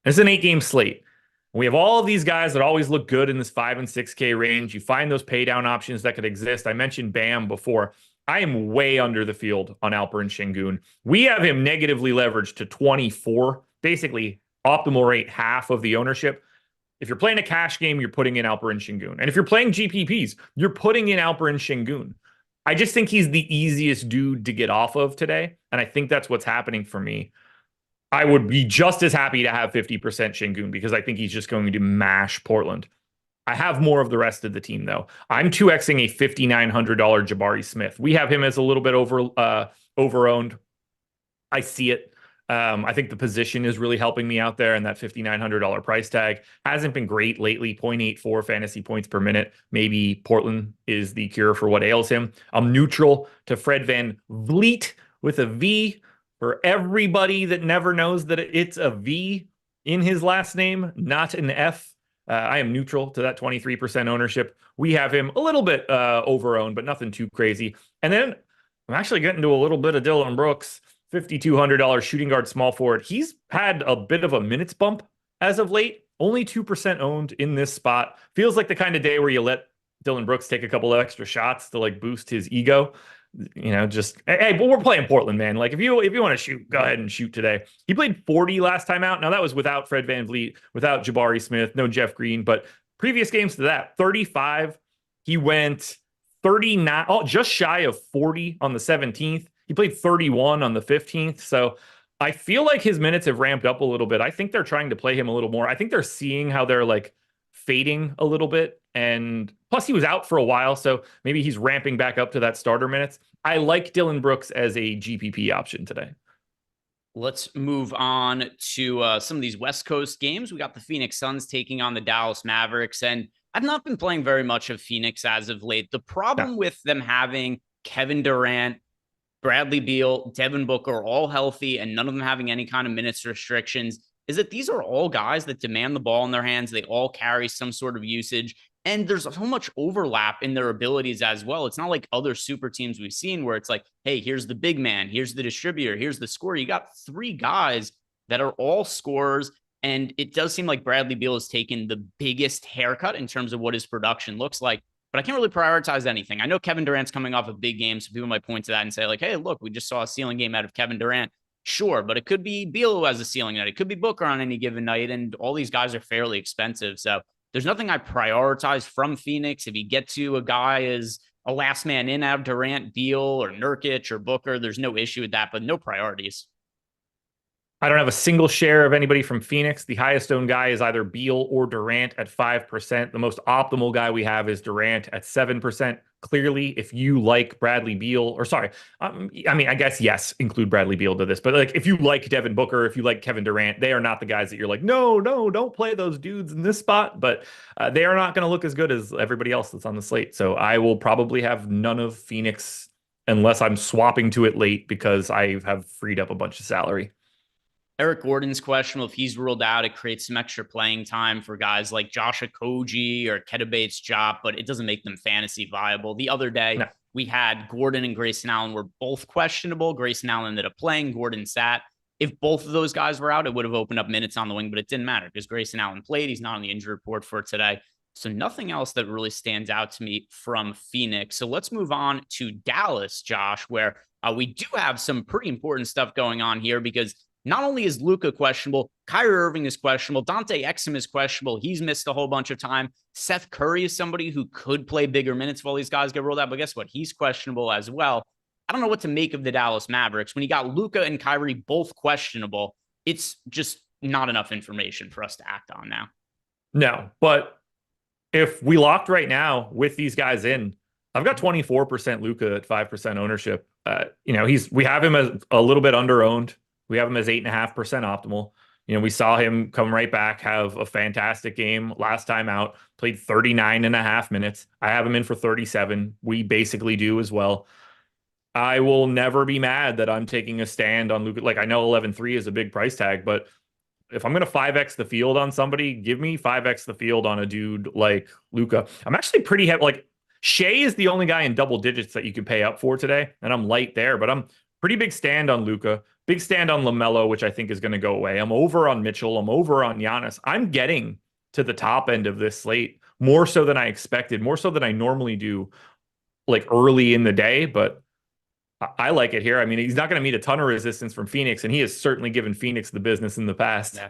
It's an 8-game slate. We have all of these guys that always look good in this 5 and 6K range. You find those pay down options that could exist. I mentioned Bam before. I am way under the field on Alperen Şengün. We have him negatively leveraged to 24, basically optimal rate, half of the ownership. If you're playing a cash game, you're putting in Alperen Şengün. And if you're playing GPPs, you're putting in Alperen Şengün. I just think he's the easiest dude to get off of today. And I think that's what's happening for me. I would be just as happy to have 50% Şengün because I think he's just going to mash Portland. I have more of the rest of the team, though. I'm 2xing a $5,900 Jabari Smith. We have him as a little bit over-owned. I see it. I think the position is really helping me out there, and that $5,900 price tag hasn't been great lately. 0.84 fantasy points per minute. Maybe Portland is the cure for what ails him. I'm neutral to Fred VanVleet with a V for everybody that never knows that it's a V in his last name, not an F. I am neutral to that 23% ownership. We have him a little bit over-owned, but nothing too crazy. And then I'm actually getting to a little bit of Dillon Brooks, $5,200 shooting guard small forward. He's had a bit of a minutes bump as of late. Only 2% owned in this spot. Feels like the kind of day where you let Dillon Brooks take a couple of extra shots to like boost his ego. You know, just hey, but we're playing Portland, man. Like if you want to shoot, go ahead and shoot today. He played 40 last time out. Now that was without Fred VanVleet, without Jabari Smith, no Jeff Green, but previous games to that, 35. He went 39, just shy of 40 on the 17th. He played 31 on the 15th. So I feel like his minutes have ramped up a little bit. I think they're trying to play him a little more. I think they're seeing how they're like fading a little bit. And plus he was out for a while, so maybe he's ramping back up to that starter minutes. I like Dillon Brooks as a GPP option today. Let's move on to some of these West Coast games. We got the Phoenix Suns taking on the Dallas Mavericks, and I've not been playing very much of Phoenix as of late. The problem with them having Kevin Durant, Bradley Beal, Devin Booker all healthy, and none of them having any kind of minutes restrictions is that these are all guys that demand the ball in their hands. They all carry some sort of usage. And there's so much overlap in their abilities as well. It's not like other super teams we've seen where it's like, hey, here's the big man, here's the distributor, here's the scorer. You got 3 guys that are all scorers. And it does seem like Bradley Beal has taken the biggest haircut in terms of what his production looks like. But I can't really prioritize anything. I know Kevin Durant's coming off a big game, so people might point to that and say like, hey, look, we just saw a ceiling game out of Kevin Durant. Sure, but it could be Beal who has a ceiling night. It could be Booker on any given night. And all these guys are fairly expensive. So there's nothing I prioritize from Phoenix. If you get to a guy as a last man in out of Durant, Beal, or Nurkic, or Booker, there's no issue with that, but no priorities. I don't have a single share of anybody from Phoenix. The highest owned guy is either Beal or Durant at 5%. The most optimal guy we have is Durant at 7%. Clearly, if you like Bradley Beal, or sorry, I mean, I guess, yes, include Bradley Beal to this, but like if you like Devin Booker, if you like Kevin Durant, they are not the guys that you're like, no, don't play those dudes in this spot, but they are not going to look as good as everybody else that's on the slate. So I will probably have none of Phoenix unless I'm swapping to it late because I have freed up a bunch of salary. Eric Gordon's questionable. If he's ruled out, it creates some extra playing time for guys like Josh Okogie or Ketta Bates-Diop, but it doesn't make them fantasy viable. The other day, we had Gordon and Grayson Allen were both questionable. Grayson Allen ended up playing. Gordon sat. If both of those guys were out, it would have opened up minutes on the wing, but it didn't matter because Grayson Allen played. He's not on the injury report for today. So nothing else that really stands out to me from Phoenix. So let's move on to Dallas, Josh, where we do have some pretty important stuff going on here because not only is Luka questionable, Kyrie Irving is questionable, Dante Exum is questionable. He's missed a whole bunch of time. Seth Curry is somebody who could play bigger minutes while these guys get rolled out, but guess what? He's questionable as well. I don't know what to make of the Dallas Mavericks. When you got Luka and Kyrie both questionable, it's just not enough information for us to act on now. No, but if we locked right now with these guys in, I've got 24% Luka at 5% ownership. We have him as a little bit under owned. We have him as 8.5% optimal. We saw him come right back, have a fantastic game last time out, played 39.5 minutes. I have him in for 37. We basically do as well. I will never be mad that I'm taking a stand on Luka. Like, I know 11.3 is a big price tag, but if I'm going to 5x the field on somebody, give me 5x the field on a dude like Luka. I'm actually pretty heavy. Like, Shea is the only guy in double digits that you can pay up for today, and I'm light there, but I'm pretty big stand on Luka, big stand on LaMelo, which I think is going to go away. I'm over on Mitchell. I'm over on Giannis. I'm getting to the top end of this slate more so than I expected, more so than I normally do, like early in the day, but I like it here. I mean, he's not going to meet a ton of resistance from Phoenix, and he has certainly given Phoenix the business in the past. Yeah.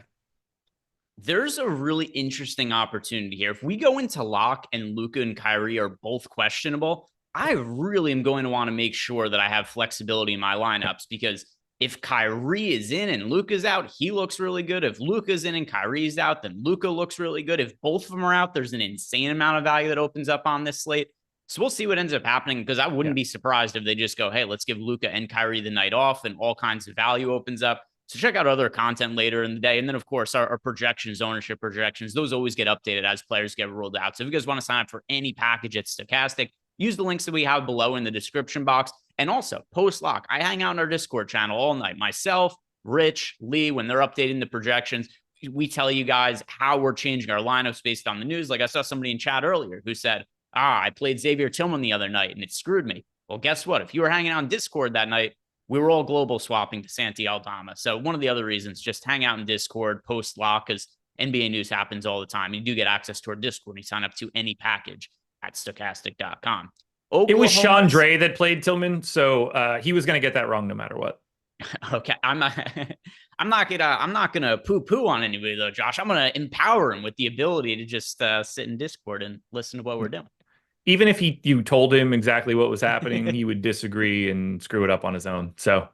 There's a really interesting opportunity here. If we go into lock and Luka and Kyrie are both questionable, I really am going to want to make sure that I have flexibility in my lineups because if Kyrie is in and Luka's out, he looks really good. If Luka's in and Kyrie's out, then Luka looks really good. If both of them are out, there's an insane amount of value that opens up on this slate. So we'll see what ends up happening because I wouldn't be surprised if they just go, hey, let's give Luka and Kyrie the night off and all kinds of value opens up. So check out other content later in the day. And then, of course, our projections, ownership projections, those always get updated as players get rolled out. So if you guys want to sign up for any package at Stochastic, use the links that we have below in the description box. And also, post-lock, I hang out in our Discord channel all night. Myself, Rich, Lee, when they're updating the projections, we tell you guys how we're changing our lineups based on the news. Like I saw somebody in chat earlier who said, I played Xavier Tillman the other night and it screwed me. Well, guess what? If you were hanging out on Discord that night, we were all global swapping to Santi Aldama. So one of the other reasons, just hang out in Discord post-lock because NBA news happens all the time. You do get access to our Discord. You sign up to any package at stochastic.com. It was Chandre that played Tillman, so he was going to get that wrong no matter what. Okay, I'm not gonna poo-poo on anybody though, Josh. I'm gonna empower him with the ability to just sit in Discord and listen to what we're doing. Even if you told him exactly what was happening, he would disagree and screw it up on his own. So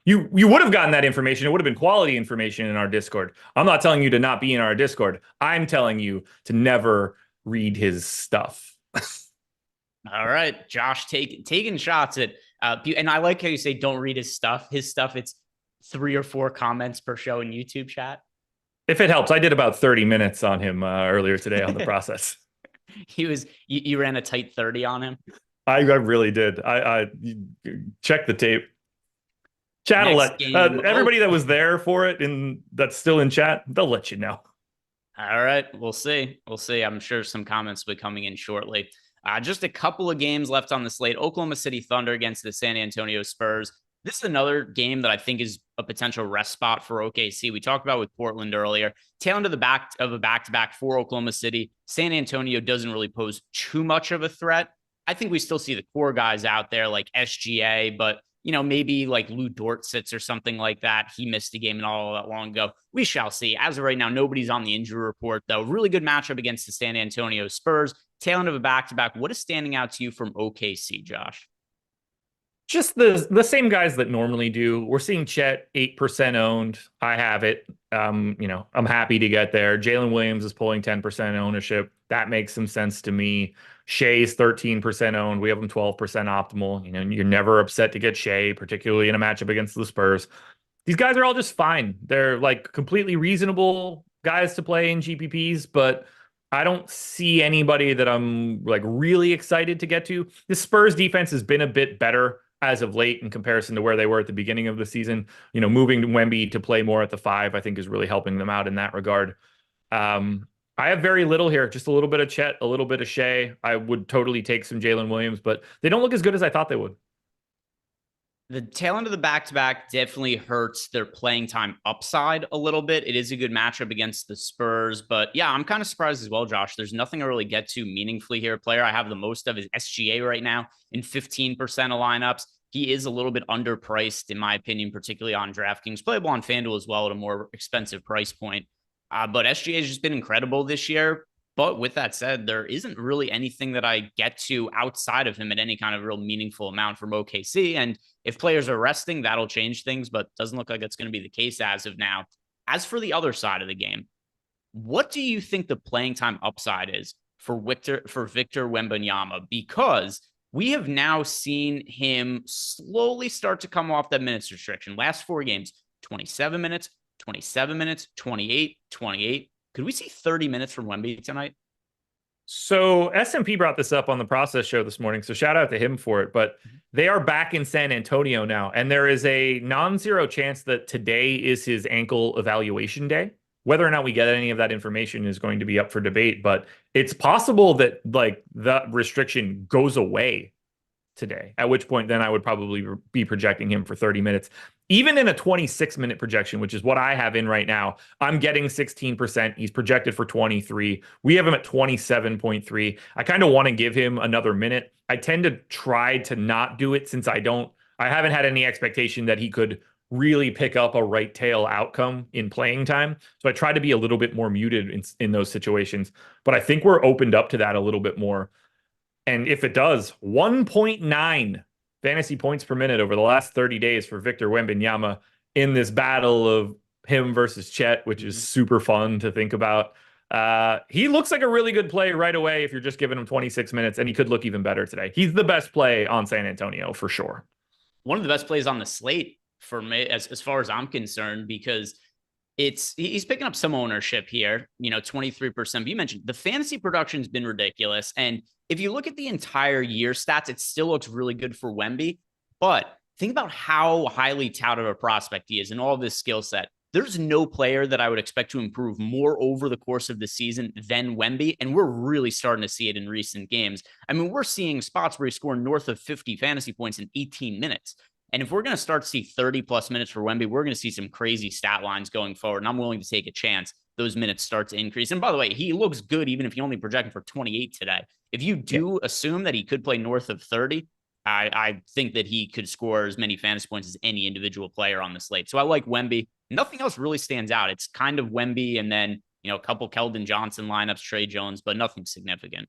you would have gotten that information. It would have been quality information in our Discord. I'm not telling you to not be in our Discord. I'm telling you to never read his stuff. All right, Josh, taking shots at and I like how you say don't read his stuff. His stuff, it's 3 or 4 comments per show in YouTube chat. If it helps, I did about 30 minutes on him earlier today on the process. You ran a tight 30 on him. I really did. I check the tape. Chat will let everybody that was there for it and that's still in chat, they'll let you know. All right, we'll see. I'm sure some comments will be coming in shortly. Just a couple of games left on the slate. Oklahoma City Thunder against the San Antonio Spurs. This is another game that I think is a potential rest spot for OKC. We talked about with Portland earlier. Tail end of a back-to-back for Oklahoma City. San Antonio doesn't really pose too much of a threat. I think we still see the core guys out there like SGA, but maybe like Lou Dort sits or something like that. He missed a game not all that long ago. We shall see. As of right now, nobody's on the injury report, though. Really good matchup against the San Antonio Spurs. Tail end of a back-to-back. What is standing out to you from OKC, Josh? Just the same guys that normally do. We're seeing Chet 8% owned. I have it. I'm happy to get there. Jalen Williams is pulling 10% ownership. That makes some sense to me. Shea's 13% owned. We have him 12% optimal. You're never upset to get Shea, particularly in a matchup against the Spurs. These guys are all just fine. They're like completely reasonable guys to play in GPPs, but I don't see anybody that I'm like really excited to get to. The Spurs defense has been a bit better as of late in comparison to where they were at the beginning of the season. Moving Wemby to play more at the 5, I think is really helping them out in that regard. I have very little here, just a little bit of Chet, a little bit of Shea. I would totally take some Jalen Williams, but they don't look as good as I thought they would. The tail end of the back-to-back definitely hurts their playing time upside a little bit. It is a good matchup against the Spurs, but yeah, I'm kind of surprised as well, Josh. There's nothing to really get to meaningfully here. A player I have the most of is SGA right now in 15% of lineups. He is a little bit underpriced, in my opinion, particularly on DraftKings, playable on FanDuel as well at a more expensive price point. But SGA has just been incredible this year. But with that said, there isn't really anything that I get to outside of him at any kind of real meaningful amount from OKC. And if players are resting, that'll change things, but doesn't look like it's going to be the case as of now. As for the other side of the game, what do you think the playing time upside is for Victor Wembanyama? Because we have now seen him slowly start to come off that minutes restriction. Last 4 games, 27 minutes, 27 minutes, 28, 28. Could we see 30 minutes from Wemby tonight? So SMP brought this up on the process show this morning, so shout out to him for it. But they are back in San Antonio now, and there is a non-zero chance that today is his ankle evaluation day. Whether or not we get any of that information is going to be up for debate, but it's possible that like the restriction goes away today, at which point then I would probably be projecting him for 30 minutes. Even in a 26-minute projection, which is what I have in right now, I'm getting 16%. He's projected for 23. We have him at 27.3. I kind of want to give him another minute. I tend to try to not do it since I haven't had any expectation that he could really pick up a right tail outcome in playing time. So I try to be a little bit more muted in those situations, but I think we're opened up to that a little bit more. And if it does, 1.9 fantasy points per minute over the last 30 days for Victor Wembanyama in this battle of him versus Chet, which is super fun to think about. He looks like a really good play right away if you're just giving him 26 minutes, and he could look even better today. He's the best play on San Antonio for sure. One of the best plays on the slate for me, as far as I'm concerned, because he's picking up some ownership here, 23%. But you mentioned the fantasy production's been ridiculous. And if you look at the entire year stats, it still looks really good for Wemby. But think about how highly touted a prospect he is and all of his skill set. There's no player that I would expect to improve more over the course of the season than Wemby. And we're really starting to see it in recent games. I mean, we're seeing spots where he's scoring north of 50 fantasy points in 18 minutes. And if we're going to start to see 30 plus minutes for Wemby, we're going to see some crazy stat lines going forward. And I'm willing to take a chance those minutes start to increase. And by the way, he looks good even if you only project him for 28 today. If you do assume that he could play north of 30, I think that he could score as many fantasy points as any individual player on the slate. So I like Wemby. Nothing else really stands out. It's kind of Wemby and then, a couple Keldon Johnson lineups, Trey Jones, but nothing significant.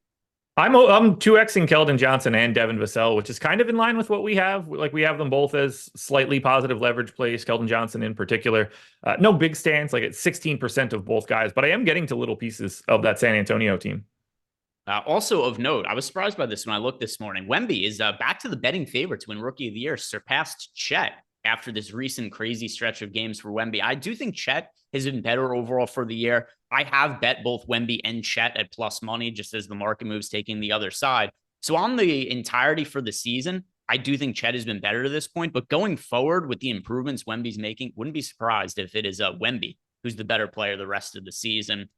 I'm 2xing Keldon Johnson and Devin Vassell, which is kind of in line with what we have. Like we have them both as slightly positive leverage plays, Keldon Johnson in particular. No big stance, like it's 16% of both guys, but I am getting to little pieces of that San Antonio team. Also of note, I was surprised by this when I looked this morning. Wemby is back to the betting favorite to win Rookie of the Year, surpassed Chet after this recent crazy stretch of games for Wemby. I do think Chet has been better overall for the year. I have bet both Wemby and Chet at plus money, just as the market moves taking the other side. So on the entirety for the season, I do think Chet has been better to this point. But going forward with the improvements Wemby's making, wouldn't be surprised if it is Wemby who's the better player the rest of the season.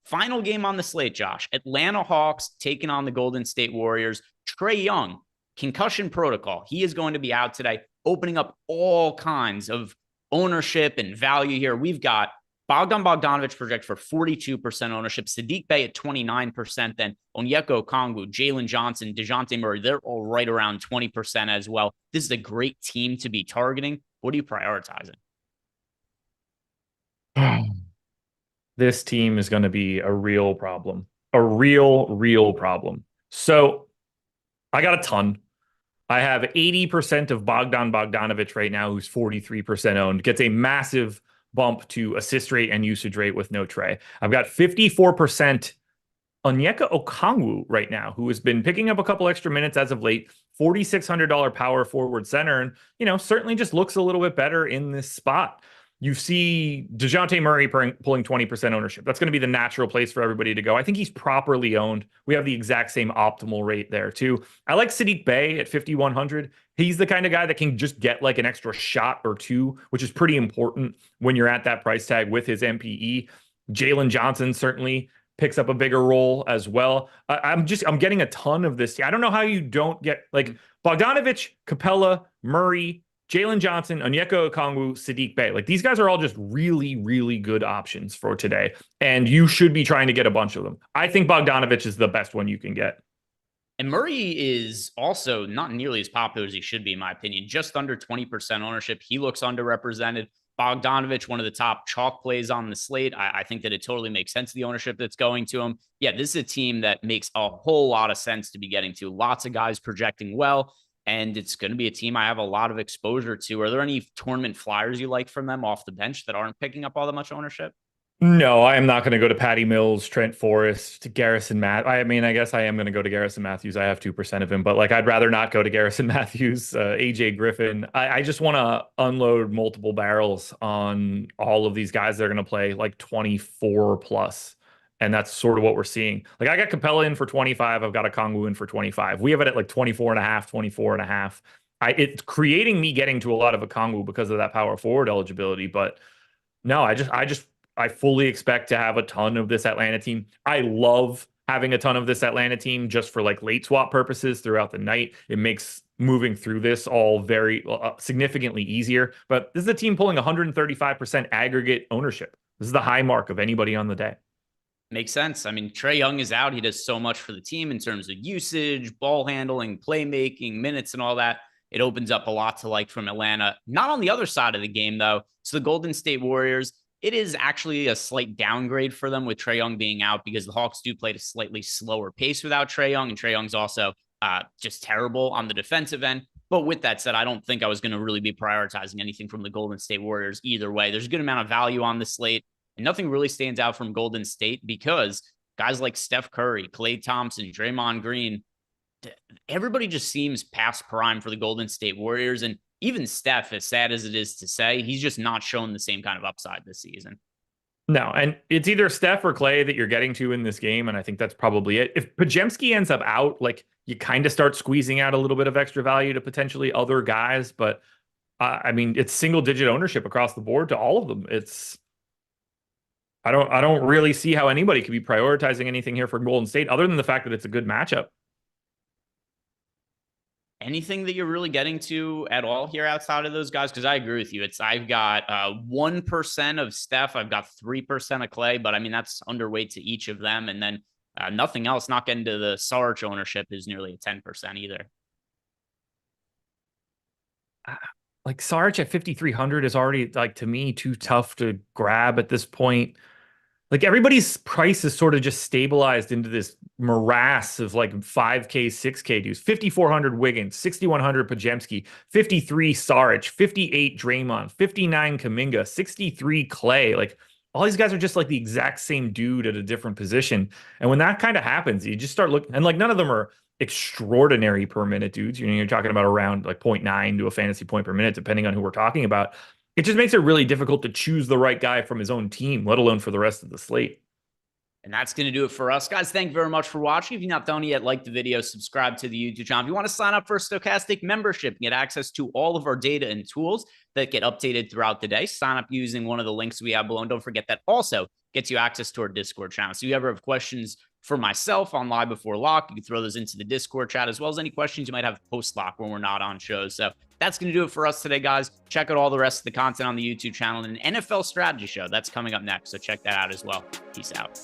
Final game on the slate, Josh. Atlanta Hawks taking on the Golden State Warriors. Trae Young, concussion protocol. He is going to be out today, opening up all kinds of ownership and value here. We've got Bogdan Bogdanovic project for 42% ownership, Saddiq Bey at 29%, then Onyeka Okongwu, Jalen Johnson, DeJounte Murray, they're all right around 20% as well. This is a great team to be targeting. What are you prioritizing? This team is going to be a real problem. A real problem. So I got a ton. I have 80% of Bogdan Bogdanovic right now, who's 43% owned, gets a massive bump to assist rate and usage rate with no Trae. I've got 54% Onyeka Okongwu right now, who has been picking up a couple extra minutes as of late, $4,600 power forward center, and, certainly just looks a little bit better in this spot. You see DeJounte Murray pulling 20% ownership. That's going to be the natural place for everybody to go. I think he's properly owned. We have the exact same optimal rate there too. I like Saddiq Bey at 5,100. He's the kind of guy that can just get like an extra shot or two, which is pretty important when you're at that price tag with his MPE. Jalen Johnson certainly picks up a bigger role as well. I'm getting a ton of this. I don't know how you don't get like Bogdanovic, Capella, Murray, Jalen Johnson, Onyeka Okongwu, Sadiq Bey. Like, these guys are all just really, really good options for today. And you should be trying to get a bunch of them. I think Bogdanovich is the best one you can get. And Murray is also not nearly as popular as he should be, in my opinion. Just under 20% ownership. He looks underrepresented. Bogdanovich, one of the top chalk plays on the slate. I think that it totally makes sense, the ownership that's going to him. Yeah, this is a team that makes a whole lot of sense to be getting to. Lots of guys projecting well, and it's going to be a team I have a lot of exposure to. Are there any tournament flyers you like from them off the bench that aren't picking up all that much ownership? No, I am not going to go to Patty Mills, Trent Forrest, Garrison Matt. I mean, I guess I am going to go to Garrison Matthews. I have 2% of him, but like, I'd rather not go to Garrison Matthews, AJ Griffin. I just want to unload multiple barrels on all of these guys that are going to play like 24 plus. And that's sort of what we're seeing. Like, I got Capella in for 25. I've got a Kongwu in for 25. We have it at like 24 and a half, 24 and a half. It's creating me getting to a lot of a Kongwu because of that power forward eligibility. But no, I fully expect to have a ton of this Atlanta team. I love having a ton of this Atlanta team just for like late swap purposes throughout the night. It makes moving through this all very significantly easier. But this is a team pulling 135% aggregate ownership. This is the high mark of anybody on the day. Makes sense. I mean, Trae Young is out. He does so much for the team in terms of usage, ball handling, playmaking, minutes, and all that. It opens up a lot to like from Atlanta. Not on the other side of the game, though. So the Golden State Warriors, it is actually a slight downgrade for them with Trae Young being out, because the Hawks do play at a slightly slower pace without Trae Young, and Trae Young's also just terrible on the defensive end. But with that said, I don't think I was going to really be prioritizing anything from the Golden State Warriors either way. There's a good amount of value on the slate, and nothing really stands out from Golden State because guys like Steph Curry, Klay Thompson, Draymond Green, everybody just seems past prime for the Golden State Warriors. And even Steph, as sad as it is to say, he's just not shown the same kind of upside this season. No, and it's either Steph or Klay that you're getting to in this game, and I think that's probably it. If Podziemski ends up out, like, you kind of start squeezing out a little bit of extra value to potentially other guys, but I mean, it's single-digit ownership across the board to all of them. I don't really see how anybody could be prioritizing anything here for Golden State other than the fact that it's a good matchup. Anything that you're really getting to at all here outside of those guys? Because I agree with you. I've got 1% of Steph. I've got 3% of Klay, but I mean, that's underweight to each of them. And then nothing else, not getting to the Sarge ownership is nearly a 10% either. Like, Sarge at 5,300 is already, like, to me, too tough to grab at this point. Like, everybody's price is sort of just stabilized into this morass of like 5K, 6K dudes. 5,400 Wiggins, 6,100 Podziemski, 53 Sarge, 58 Draymond, 59 Kuminga, 63 Klay. Like, all these guys are just like the exact same dude at a different position. And when that kind of happens, you just start looking, and like, none of them are extraordinary per minute dudes. You know, you're talking about around like 0.9 to a fantasy point per minute, depending on who we're talking about. It just makes it really difficult to choose the right guy from his own team, let alone for the rest of the slate. And that's going to do it for us, guys. Thank you very much for watching. If you've not done it yet, like the video, subscribe to the YouTube channel. If you want to sign up for a Stochastic membership and get access to all of our data and tools that get updated throughout the day, sign up using one of the links we have below. And don't forget that also gets you access to our Discord channel. So if you ever have questions for myself on Live Before Lock, you can throw those into the Discord chat, as well as any questions you might have post-lock when we're not on shows. So that's going to do it for us today, guys. Check out all the rest of the content on the YouTube channel and an NFL strategy show that's coming up next. So check that out as well. Peace out.